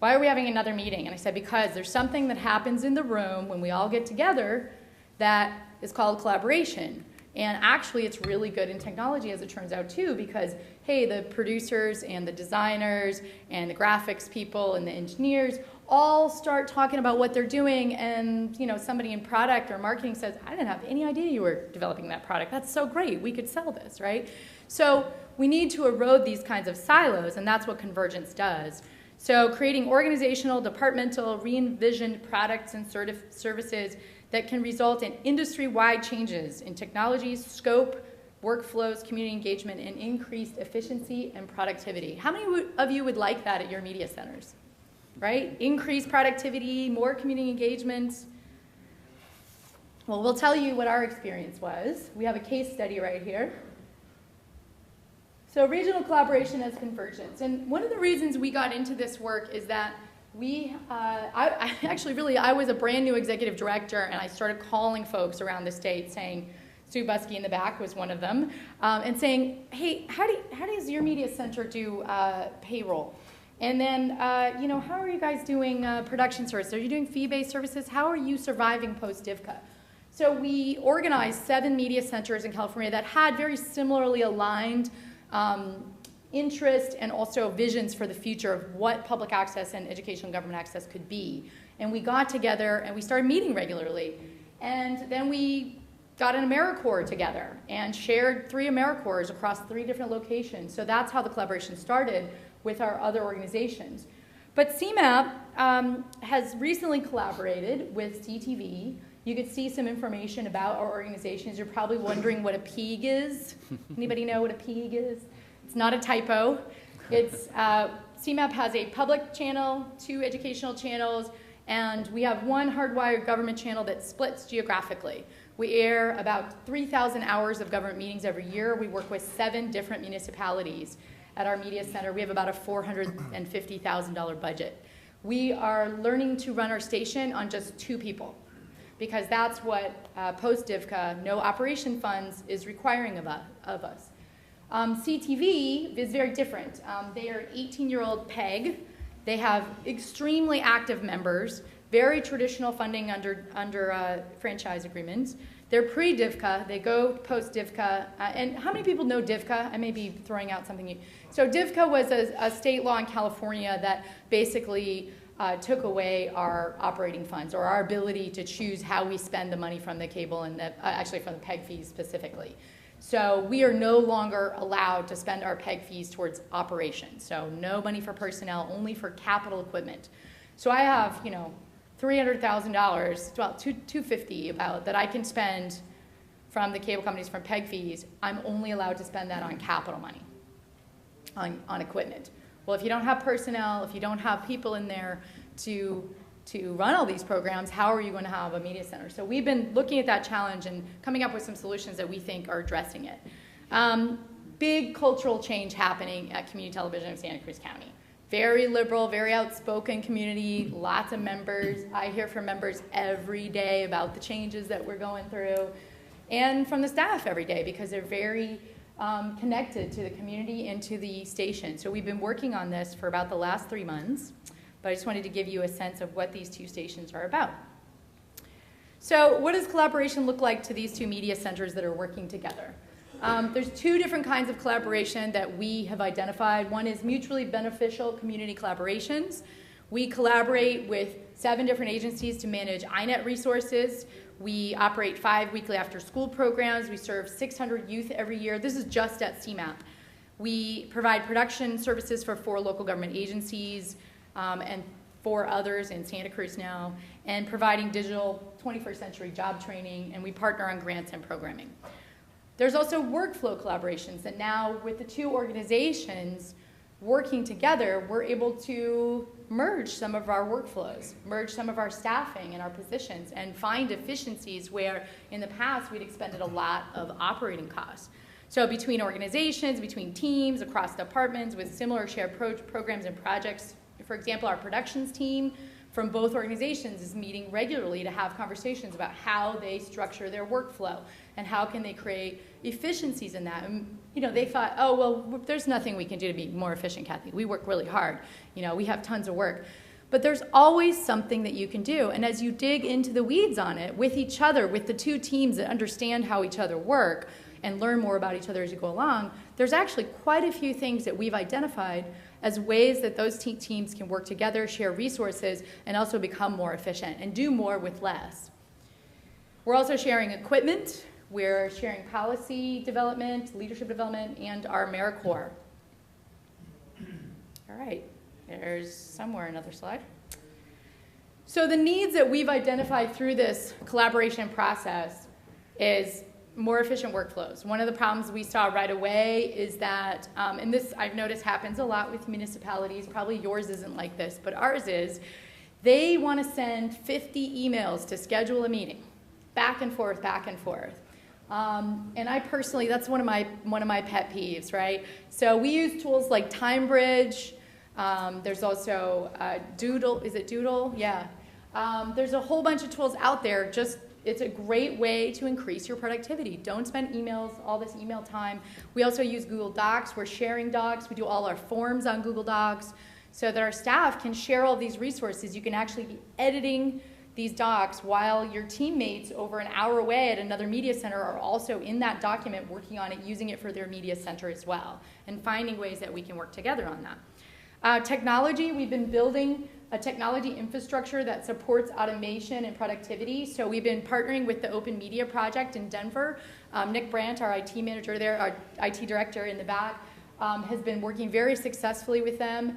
Why are we having another meeting? And I said, because there's something that happens in the room when we all get together that is called collaboration. And actually, it's really good in technology, as it turns out, too, because, hey, the producers and the designers and the graphics people and the engineers all start talking about what they're doing, and somebody in product or marketing says, I didn't have any idea you were developing that product. That's so great. We could sell this, right? So we need to erode these kinds of silos, and that's what Convergence does. So creating organizational, departmental, re-envisioned products and services that can result in industry-wide changes in technologies, scope, workflows, community engagement, and increased efficiency and productivity. How many of you would like that at your media centers? Right? Increased productivity, more community engagement. Well, we'll tell you what our experience was. We have a case study right here. So regional collaboration as Convergence. And one of the reasons we got into this work is that I was a brand new executive director, and I started calling folks around the state saying, Sue Buskey in the back was one of them, and saying, hey, how does your media center do payroll? And then, how are you guys doing production services? Are you doing fee-based services? How are you surviving post-DIVCA? So we organized 7 media centers in California that had very similarly aligned interest and also visions for the future of what public access and educational government access could be. And we got together and we started meeting regularly. And then we got an AmeriCorps together and shared 3 AmeriCorps across 3 different locations. So that's how the collaboration started with our other organizations. But CMAP has recently collaborated with CTV. You could see some information about our organizations. You're probably wondering what a PEG is. Anybody know what a PEG is? It's not a typo. It's CMAP has a public channel, 2 educational channels, and we have 1 hardwired government channel that splits geographically. We air about 3,000 hours of government meetings every year. We work with 7 different municipalities. At our media center, we have about a $450,000 budget. We are learning to run our station on just 2 people, because that's what post-DIVCA, no operation funds, is requiring of us. CTV is very different. They are 18-year-old PEG. They have extremely active members, very traditional funding under franchise agreements. They're pre-DIVCA, they go post-DIVCA, and how many people know DIVCA? I may be throwing out something new. So DIVCA was a state law in California that basically took away our operating funds, or our ability to choose how we spend the money from the cable and actually from the PEG fees specifically. So we are no longer allowed to spend our PEG fees towards operations. So no money for personnel, only for capital equipment. So I have, $300,000, well, $250 about that I can spend from the cable companies from PEG fees. I'm only allowed to spend that on capital money, on equipment. Well, if you don't have personnel, if you don't have people in there to run all these programs, how are you going to have a media center? So we've been looking at that challenge and coming up with some solutions that we think are addressing it. Big cultural change happening at Community Television of Santa Cruz County. Very liberal, very outspoken community, lots of members. I hear from members every day about the changes that we're going through, and from the staff every day, because they're very connected to the community and to the station. So we've been working on this for about the last 3 months, but I just wanted to give you a sense of what these 2 stations are about. So what does collaboration look like to these 2 media centers that are working together? There's 2 different kinds of collaboration that we have identified. One is mutually beneficial community collaborations. We collaborate with 7 different agencies to manage INET resources. We operate 5 weekly after-school programs. We serve 600 youth every year. This is just at CMAP. We provide production services for 4 local government agencies and 4 others in Santa Cruz now, and providing digital 21st century job training, and we partner on grants and programming. There's also workflow collaborations that now, with the 2 organizations working together, we're able to merge some of our workflows, merge some of our staffing and our positions, and find efficiencies where in the past we'd expended a lot of operating costs. So between organizations, between teams, across departments with similar shared programs and projects. For example, our productions team from both organizations is meeting regularly to have conversations about how they structure their workflow and how can they create efficiencies in that. And, they thought, oh, well, there's nothing we can do to be more efficient, Kathy. We work really hard. We have tons of work. But there's always something that you can do. And as you dig into the weeds on it with each other, with the two teams that understand how each other work and learn more about each other as you go along, there's actually quite a few things that we've identified as ways that those teams can work together, share resources, and also become more efficient and do more with less. We're also sharing equipment. We're sharing policy development, leadership development, and our AmeriCorps. All right, there's somewhere another slide. So the needs that we've identified through this collaboration process is more efficient workflows. One of the problems we saw right away is that, and this I've noticed happens a lot with municipalities, probably yours isn't like this, but ours is, they want to send 50 emails to schedule a meeting, back and forth, back and forth. And I personally, that's one of my pet peeves, right? So we use tools like TimeBridge. There's also Doodle. Is it Doodle? Yeah. There's a whole bunch of tools out there. It's a great way to increase your productivity. Don't spend all this email time. We also use Google Docs. We're sharing docs. We do all our forms on Google Docs so that our staff can share all these resources. You can actually be editing these docs while your teammates over an hour away at another media center are also in that document working on it, using it for their media center as well, and finding ways that we can work together on that. Technology, we've been building a technology infrastructure that supports automation and productivity. So we've been partnering with the Open Media Project in Denver. Nick Brandt, our IT manager there, our IT director in the back, has been working very successfully with them.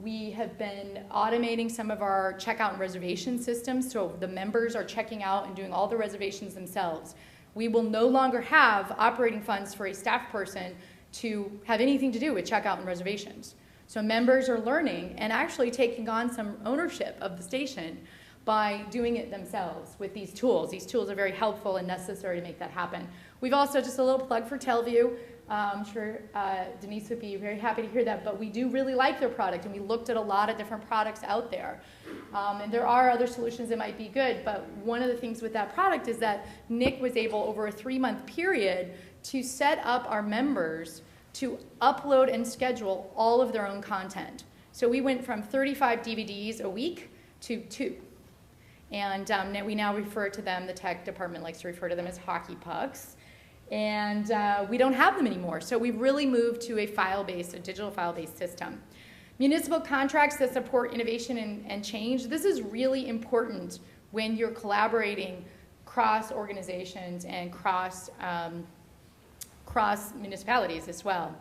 We have been automating some of our checkout and reservation systems, so the members are checking out and doing all the reservations themselves. We will no longer have operating funds for a staff person to have anything to do with checkout and reservations. So members are learning and actually taking on some ownership of the station by doing it themselves with these tools. These tools are very helpful and necessary to make that happen. We've also, just a little plug for Telview. I'm sure Denise would be very happy to hear that, but we do really like their product, and we looked at a lot of different products out there. And there are other solutions that might be good, but one of the things with that product is that Nick was able, over a 3-month period, to set up our members to upload and schedule all of their own content. So we went from 35 DVDs a week to 2. And we now refer to them, the tech department likes to refer to them as hockey pucks. And we don't have them anymore. So we've really moved to a digital file-based system. Municipal contracts that support innovation and change. This is really important when you're collaborating cross organizations and cross municipalities as well.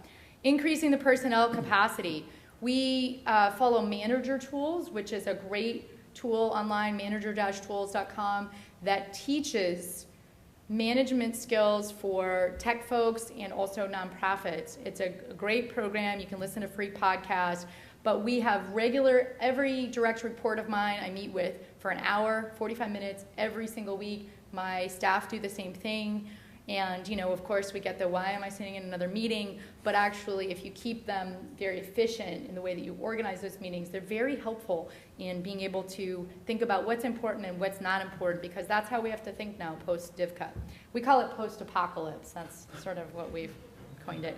Increasing the personnel capacity. We follow Manager Tools, which is a great tool online, manager-tools.com, that teaches management skills for tech folks and also nonprofits. It's a great program. You can listen to free podcasts, but we have every direct report of mine I meet with for an hour, 45 minutes every single week. My staff do the same thing. And, of course, we get the why am I sitting in another meeting, but actually if you keep them very efficient in the way that you organize those meetings, they're very helpful in being able to think about what's important and what's not important, because that's how we have to think now post-DivCut. We call it post-apocalypse. That's sort of what we've coined it.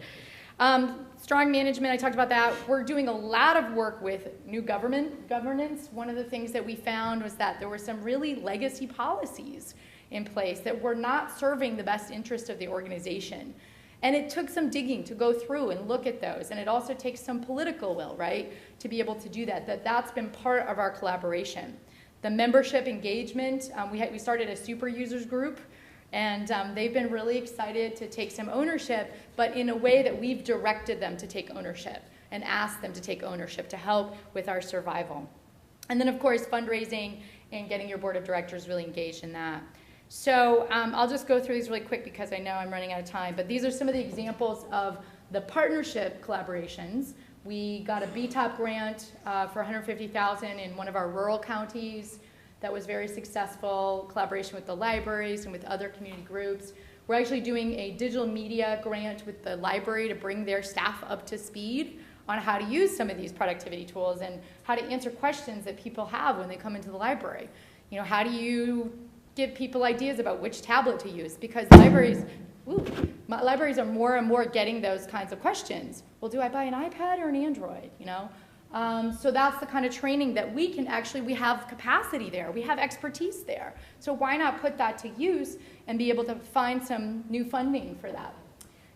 Strong management, I talked about that. We're doing a lot of work with new governance. One of the things that we found was that there were some really legacy policies in place that were not serving the best interest of the organization. And it took some digging to go through and look at those. And it also takes some political will, right, to be able to do that. That's been part of our collaboration. The membership engagement, we started a super users group, and they've been really excited to take some ownership, but in a way that we've directed them to take ownership and asked them to take ownership to help with our survival. And then, of course, fundraising and getting your board of directors really engaged in that. So I'll just go through these really quick because I know I'm running out of time, but these are some of the examples of the partnership collaborations. We got a BTOP grant for $150,000 in one of our rural counties. That was very successful, collaboration with the libraries and with other community groups. We're actually doing a digital media grant with the library to bring their staff up to speed on how to use some of these productivity tools and how to answer questions that people have when they come into the library. You know, how do you give people ideas about which tablet to use? Because libraries are more and more getting those kinds of questions. Well, do I buy an iPad or an Android, you know? So that's the kind of training that we have capacity there, we have expertise there. So why not put that to use and be able to find some new funding for that?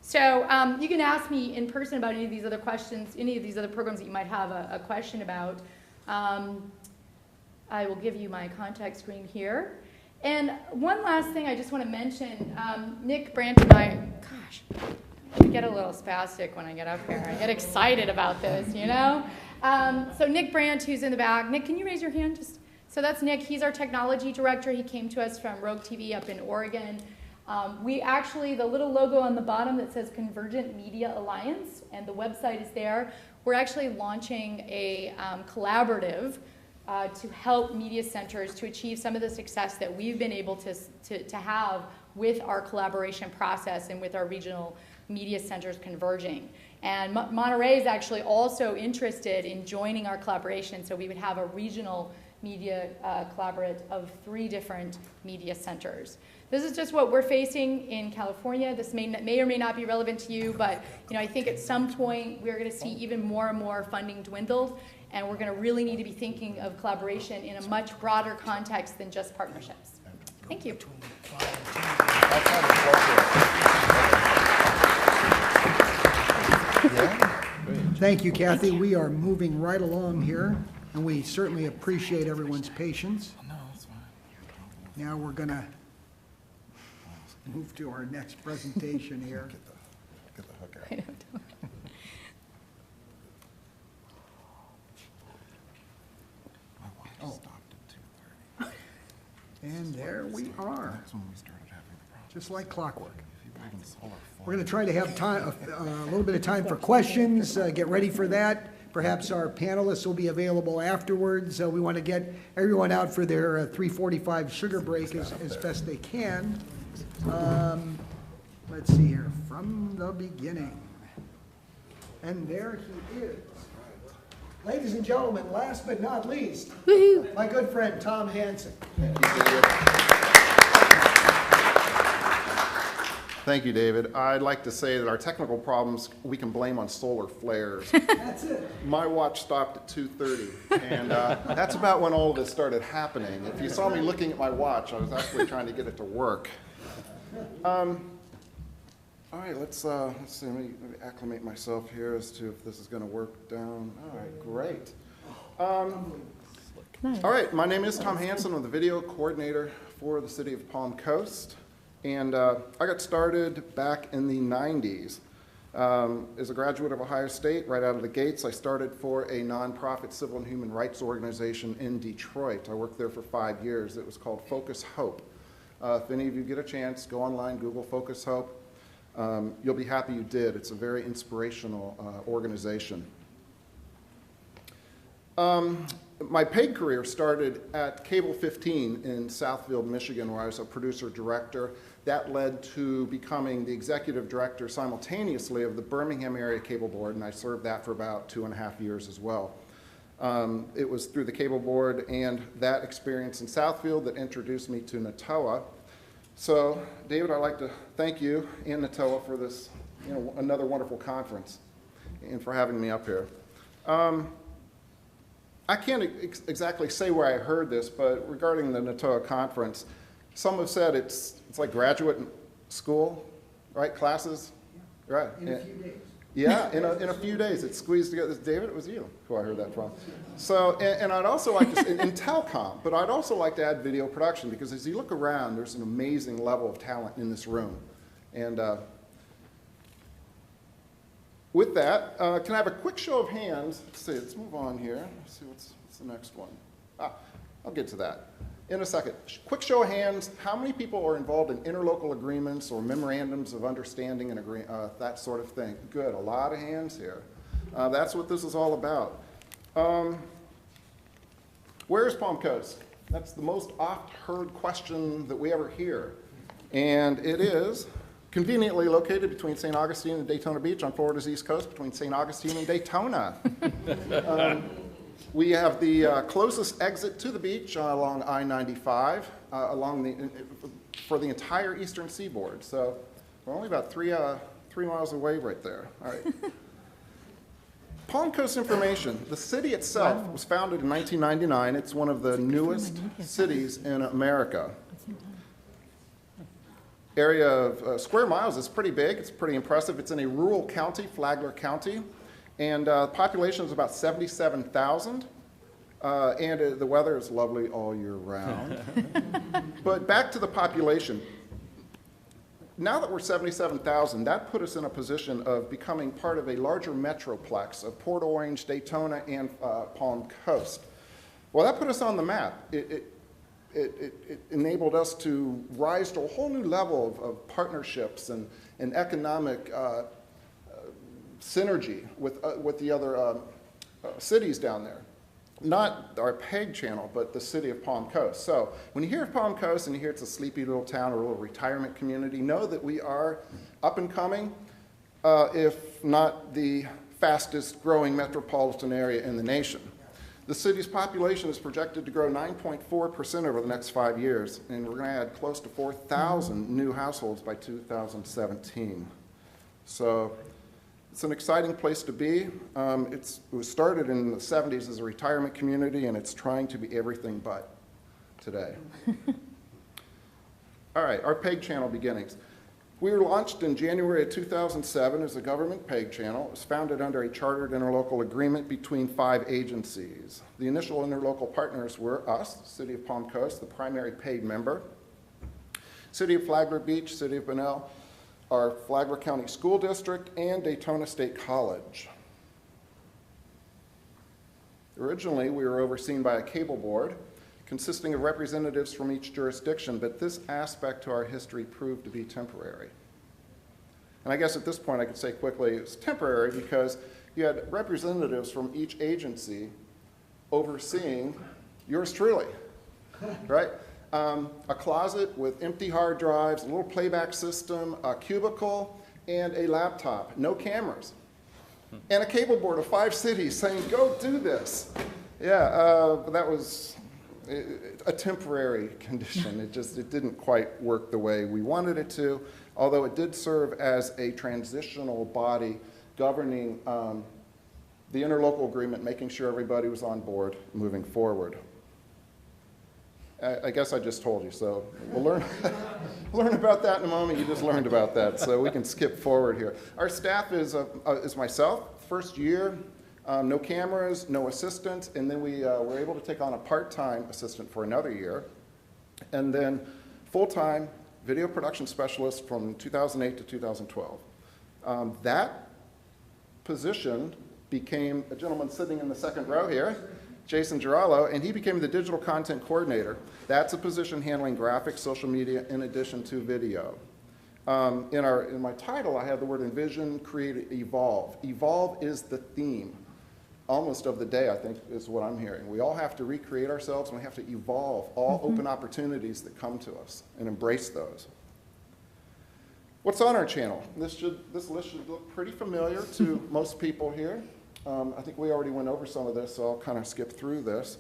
So you can ask me in person about any of these other questions, any of these other programs that you might have a question about. I will give you my contact screen here. And one last thing I just want to mention, Nick Brandt and I, gosh, I get a little spastic when I get up here. I get excited about this, you know? So Nick Brandt, who's in the back. Nick, can you raise your hand? So that's Nick. He's our technology director. He came to us from Rogue TV up in Oregon. We actually, the little logo on the bottom that says Convergent Media Alliance, and the website is there. We're actually launching a collaborative to help media centers to achieve some of the success that we've been able to have with our collaboration process and with our regional media centers converging. And Monterey is actually also interested in joining our collaboration, so we would have a regional media collaborate of 3 different media centers. This is just what we're facing in California. This may or may not be relevant to you, but you know, I think at some point we're going to see even more and more funding dwindled, and we're going to really need to be thinking of collaboration in a much broader context than just partnerships. Thank you. Thank you, Kathy. We are moving right along here, and we certainly appreciate everyone's patience. Now we're going to move to our next presentation here. Get the hook out. I don't. My watch stopped at 2:30. And there we are, That's when we started having the problem. just like clockwork. If you believe in solar We're going to try to have time, a little bit of time for questions. Get ready for that. Perhaps our panelists will be available afterwards. We want to get everyone out for their 3:45 sugar break as best they can. Let's see here, from the beginning. And there he is. Ladies and gentlemen, last but not least, my good friend Tom Hansen. Thank you, David. I'd like to say that our technical problems we can blame on solar flares. That's it. My watch stopped at 2:30, and that's about when all of this started happening. If you saw me looking at my watch, I was actually trying to get it to work. All right, let's see. Let me acclimate myself here as to if this is going to work down. All right, great. All right, my name is Tom Hansen. I'm the video coordinator for the city of Palm Coast. And I got started back in the 90s. As a graduate of Ohio State, right out of the gates, I started for a nonprofit civil and human rights organization in Detroit. I worked there for 5 years. It was called Focus Hope. If any of you get a chance, go online, Google Focus Hope. You'll be happy you did. It's a very inspirational organization. My paid career started at Cable 15 in Southfield, Michigan, where I was a producer-director. That led to becoming the executive director simultaneously of the Birmingham Area Cable Board, and I served that for about 2.5 years as well. It was through the Cable Board and that experience in Southfield that introduced me to NATOA. So, David, I'd like to thank you and NATOA for this, another wonderful conference and for having me up here. I can't exactly say where I heard this, but regarding the NATOA conference, some have said it's like graduate school, right? Classes, right? In a few days. Yeah, in a few days. It's squeezed together. David, it was you who I heard that from. So, and I'd also like to, in telecom, but I'd also like to add video production, because as you look around, there's an amazing level of talent in this room. And with that, can I have a quick show of hands? Let's move on here. Let's see what's the next one. I'll get to that in a second. Quick show of hands. How many people are involved in interlocal agreements or memorandums of understanding and that sort of thing? Good, a lot of hands here. That's what this is all about. Where's Palm Coast? That's the most oft heard question that we ever hear. And it is conveniently located between St. Augustine and Daytona Beach on Florida's East Coast, between St. Augustine and Daytona. We have the closest exit to the beach along I-95 for the entire eastern seaboard. So we're only about 3 miles away right there. All right. Palm Coast information. The city itself was founded in 1999. It's one of the newest cities in America. Area of square miles is pretty big. It's pretty impressive. It's in a rural county, Flagler County, and the population is about 77,000. And the weather is lovely all year round. But back to the population. Now that we're 77,000, that put us in a position of becoming part of a larger metroplex of Port Orange, Daytona, and Palm Coast. Well, that put us on the map. It enabled us to rise to a whole new level of partnerships and economic synergy with the other cities down there. Not our PEG channel, but the city of Palm Coast. So when you hear of Palm Coast and you hear it's a sleepy little town or a little retirement community, know that we are up and coming, if not the fastest growing metropolitan area in the nation. The city's population is projected to grow 9.4% over the next 5 years, and we're going to add close to 4,000 new households by 2017. So it's an exciting place to be. It was started in the 70s as a retirement community, and it's trying to be everything but today. All right, our PEG channel beginnings. We were launched in January of 2007 as a government PEG channel. It was founded under a chartered interlocal agreement between 5 agencies. The initial interlocal partners were us, the City of Palm Coast, the primary paid member, City of Flagler Beach, City of Bunnell, our Flagler County School District, and Daytona State College. Originally, we were overseen by a cable board consisting of representatives from each jurisdiction, but this aspect to our history proved to be temporary. And I guess at this point I could say quickly it's temporary because you had representatives from each agency overseeing yours truly, right? A closet with empty hard drives, a little playback system, a cubicle, and a laptop, no cameras. And a cable board of 5 cities saying, go do this. Yeah, that was a temporary condition. It didn't quite work the way we wanted it to, although it did serve as a transitional body governing the interlocal agreement, making sure everybody was on board moving forward. I guess I just told you, so we'll learn about that in a moment. You just learned about that, so we can skip forward here. Our staff is myself, first year, no cameras, no assistants, and then we were able to take on a part-time assistant for another year, and then full-time video production specialist from 2008 to 2012. That position became a gentleman sitting in the second row here, Jason Girallo, and he became the digital content coordinator. That's a position handling graphics, social media, in addition to video. In my title, I have the word envision, create, evolve. Evolve is the theme, almost of the day, I think, is what I'm hearing. We all have to recreate ourselves, and we have to evolve all open opportunities that come to us and embrace those. What's on our channel? This list should look pretty familiar to most people here. I think we already went over some of this, so I'll kind of skip through this.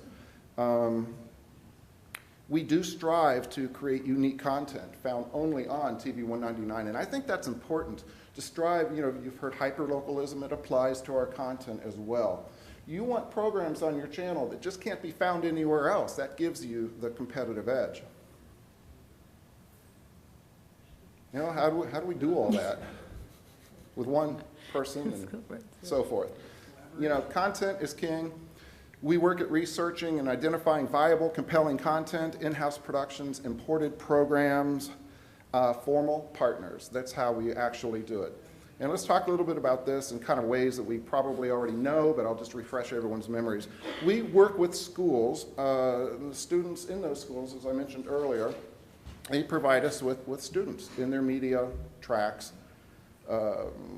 We do strive to create unique content found only on TV 199, and I think that's important to strive. You know, you've heard hyperlocalism, it applies to our content as well. You want programs on your channel that just can't be found anywhere else. That gives you the competitive edge. You know, how do we do all that with one person and so forth? You know, content is king. We work at researching and identifying viable, compelling content, in-house productions, imported programs, formal partners. That's how we actually do it. And let's talk a little bit about this in kind of ways that we probably already know, but I'll just refresh everyone's memories. We work with schools. The students in those schools, as I mentioned earlier, they provide us with students in their media tracks.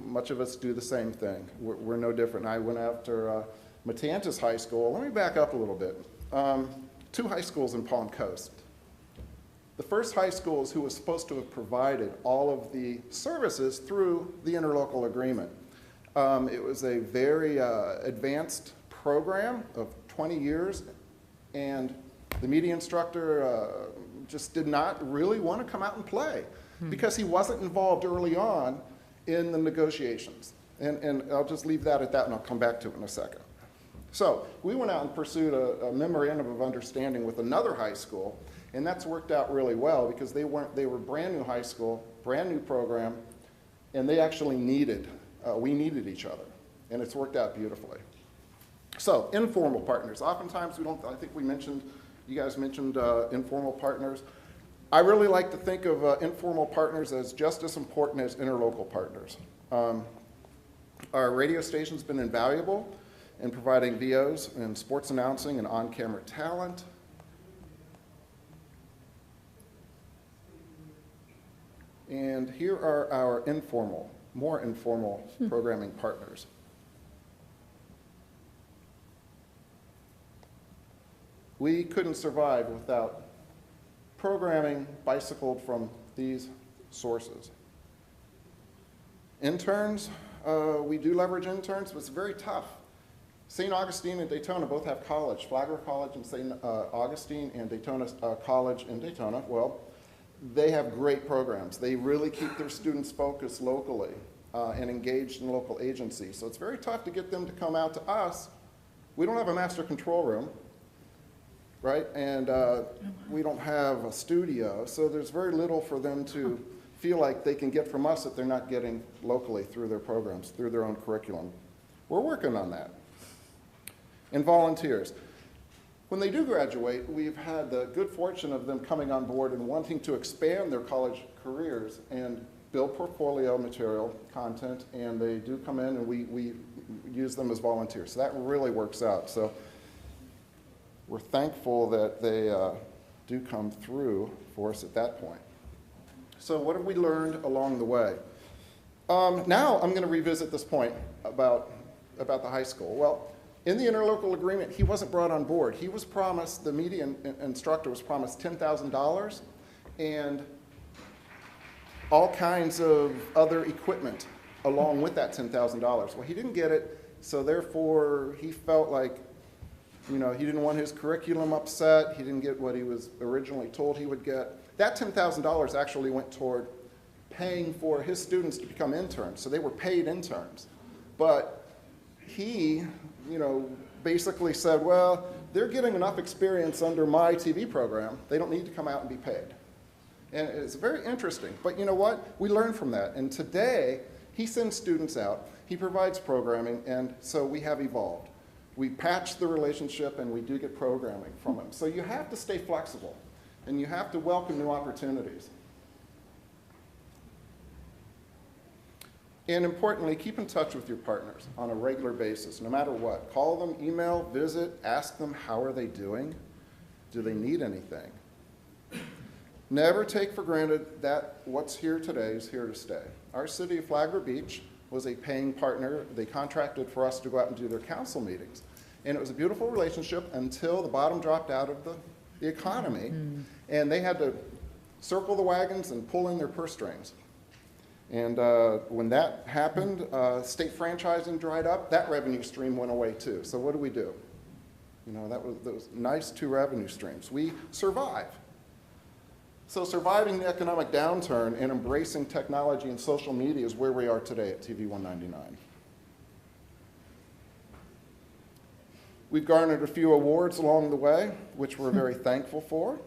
Much of us do the same thing. We're no different. I went after Matanzas High School. Let me back up a little bit. 2 high schools in Palm Coast. the first high schools who was supposed to have provided all of the services through the interlocal agreement. It was a very advanced program of 20 years, and the media instructor just did not really want to come out and play because he wasn't involved early on in the negotiations. And I'll just leave that at that, and I'll come back to it in a second. So we went out and pursued a memorandum of understanding with another high school, and that's worked out really well because they were brand new high school, brand new program, and they actually needed, we needed each other, and it's worked out beautifully. So informal partners, oftentimes we don't, I think we mentioned, you guys mentioned informal partners. I really like to think of informal partners as just as important as interlocal partners. Our radio station's been invaluable in providing VOs and sports announcing and on-camera talent. And here are our informal, more informal programming partners. We couldn't survive without programming bicycled from these sources. Interns, we do leverage interns, but it's very tough. St. Augustine and Daytona both have college. Flagler College and St. Augustine and Daytona College in Daytona, well, they have great programs. They really keep their students focused locally and engaged in local agencies. So it's very tough to get them to come out to us. We don't have a master control room, right? And we don't have a studio. So there's very little for them to feel like they can get from us that they're not getting locally through their programs, through their own curriculum. We're working on that. And volunteers. When they do graduate, we've had the good fortune of them coming on board and wanting to expand their college careers and build portfolio material, content, and they do come in and we use them as volunteers. So that really works out. So we're thankful that they do come through for us at that point. So what have we learned along the way? Now I'm going to revisit this point about the high school. Well, in the interlocal agreement, he wasn't brought on board. He was promised, the media instructor was promised $10,000 and all kinds of other equipment along with that $10,000. Well, he didn't get it, so therefore he felt like, you know, he didn't want his curriculum upset. He didn't get what he was originally told he would get. That $10,000 actually went toward paying for his students to become interns, so they were paid interns. But he, you know, basically said, well, they're getting enough experience under my TV program. They don't need to come out and be paid. And it's very interesting. But you know what? We learn from that. And today, he sends students out. He provides programming. And so we have evolved. We patch the relationship, and we do get programming from him. So you have to stay flexible. And you have to welcome new opportunities. And importantly, keep in touch with your partners on a regular basis, no matter what. Call them, email, visit, ask them how are they doing? Do they need anything? Never take for granted that what's here today is here to stay. Our city of Flagler Beach was a paying partner. They contracted for us to go out and do their council meetings. And it was a beautiful relationship until the bottom dropped out of the economy, and they had to circle the wagons and pull in their purse strings. And when that happened, state franchising dried up. That revenue stream went away too. So what do? You know, that was nice two revenue streams. We survive. So surviving the economic downturn and embracing technology and social media is where we are today at TV 199. We've garnered a few awards along the way, which we're very thankful for.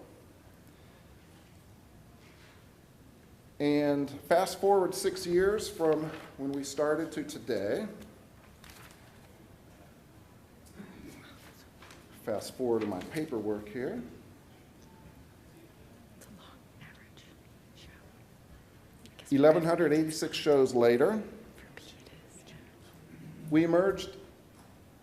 And fast forward 6 years from when we started to today. Fast forward to my paperwork here. It's a long average show. 1,186 shows later, we emerged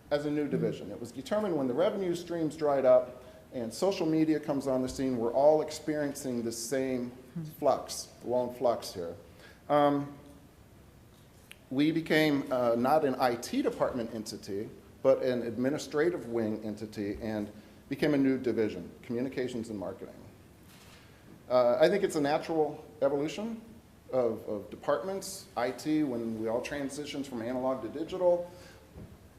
as a new division. It was determined when the revenue streams dried up and social media comes on the scene, we're all experiencing the same flux, long flux here. We became not an IT department entity, but an administrative wing entity and became a new division, communications and marketing. I think it's a natural evolution of departments, IT, when we all transitioned from analog to digital.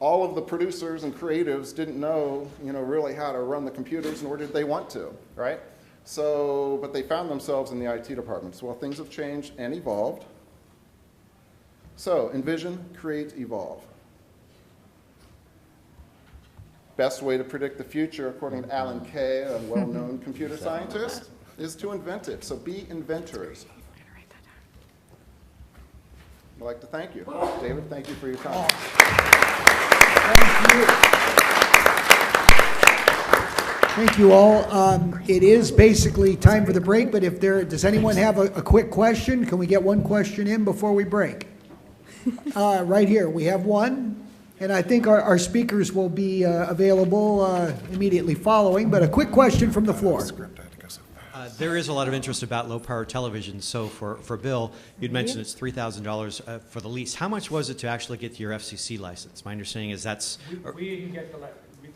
All of the producers and creatives didn't know, really how to run the computers, nor did they want to, right? So, but they found themselves in the IT departments. Well, things have changed and evolved. So, envision, create, evolve. Best way to predict the future, according to Alan Kay, a well-known computer scientist, is to invent it. So be inventors. I'd like to thank you. David, thank you for your time. Thank you. Thank you all. It is basically time for the break, but does anyone have a quick question? Can we get one question in before we break? Right here, we have one, and I think our speakers will be available immediately following, but a quick question from the floor. There is a lot of interest about low-power television. So for Bill, you'd mentioned it's $3,000 for the lease. How much was it to actually get your FCC license? My understanding is We didn't get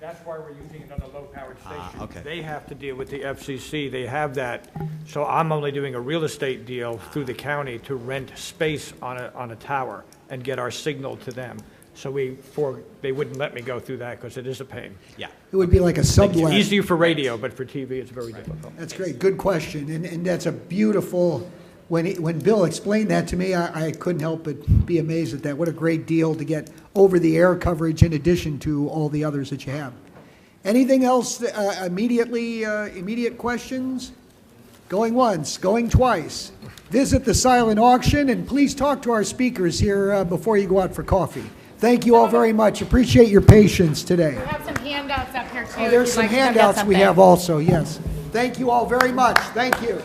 that's why we're using it on a low-powered station. Okay. They have to deal with the FCC. They have that. So I'm only doing a real estate deal through the county to rent space on a tower and get our signal to them. So they wouldn't let me go through that because it is a pain. Yeah. It would be like a sublet. Easier for radio, but for TV, it's very difficult. That's great. Good question. And that's a beautiful, when Bill explained that to me, I couldn't help but be amazed at that. What a great deal to get over-the-air coverage in addition to all the others that you have. Anything else immediate questions? Going once, going twice. Visit the silent auction, and please talk to our speakers here before you go out for coffee. Thank you all very much. Appreciate your patience today. We have some handouts up here too. Oh, there's some handouts we have also, yes. Thank you all very much. Thank you.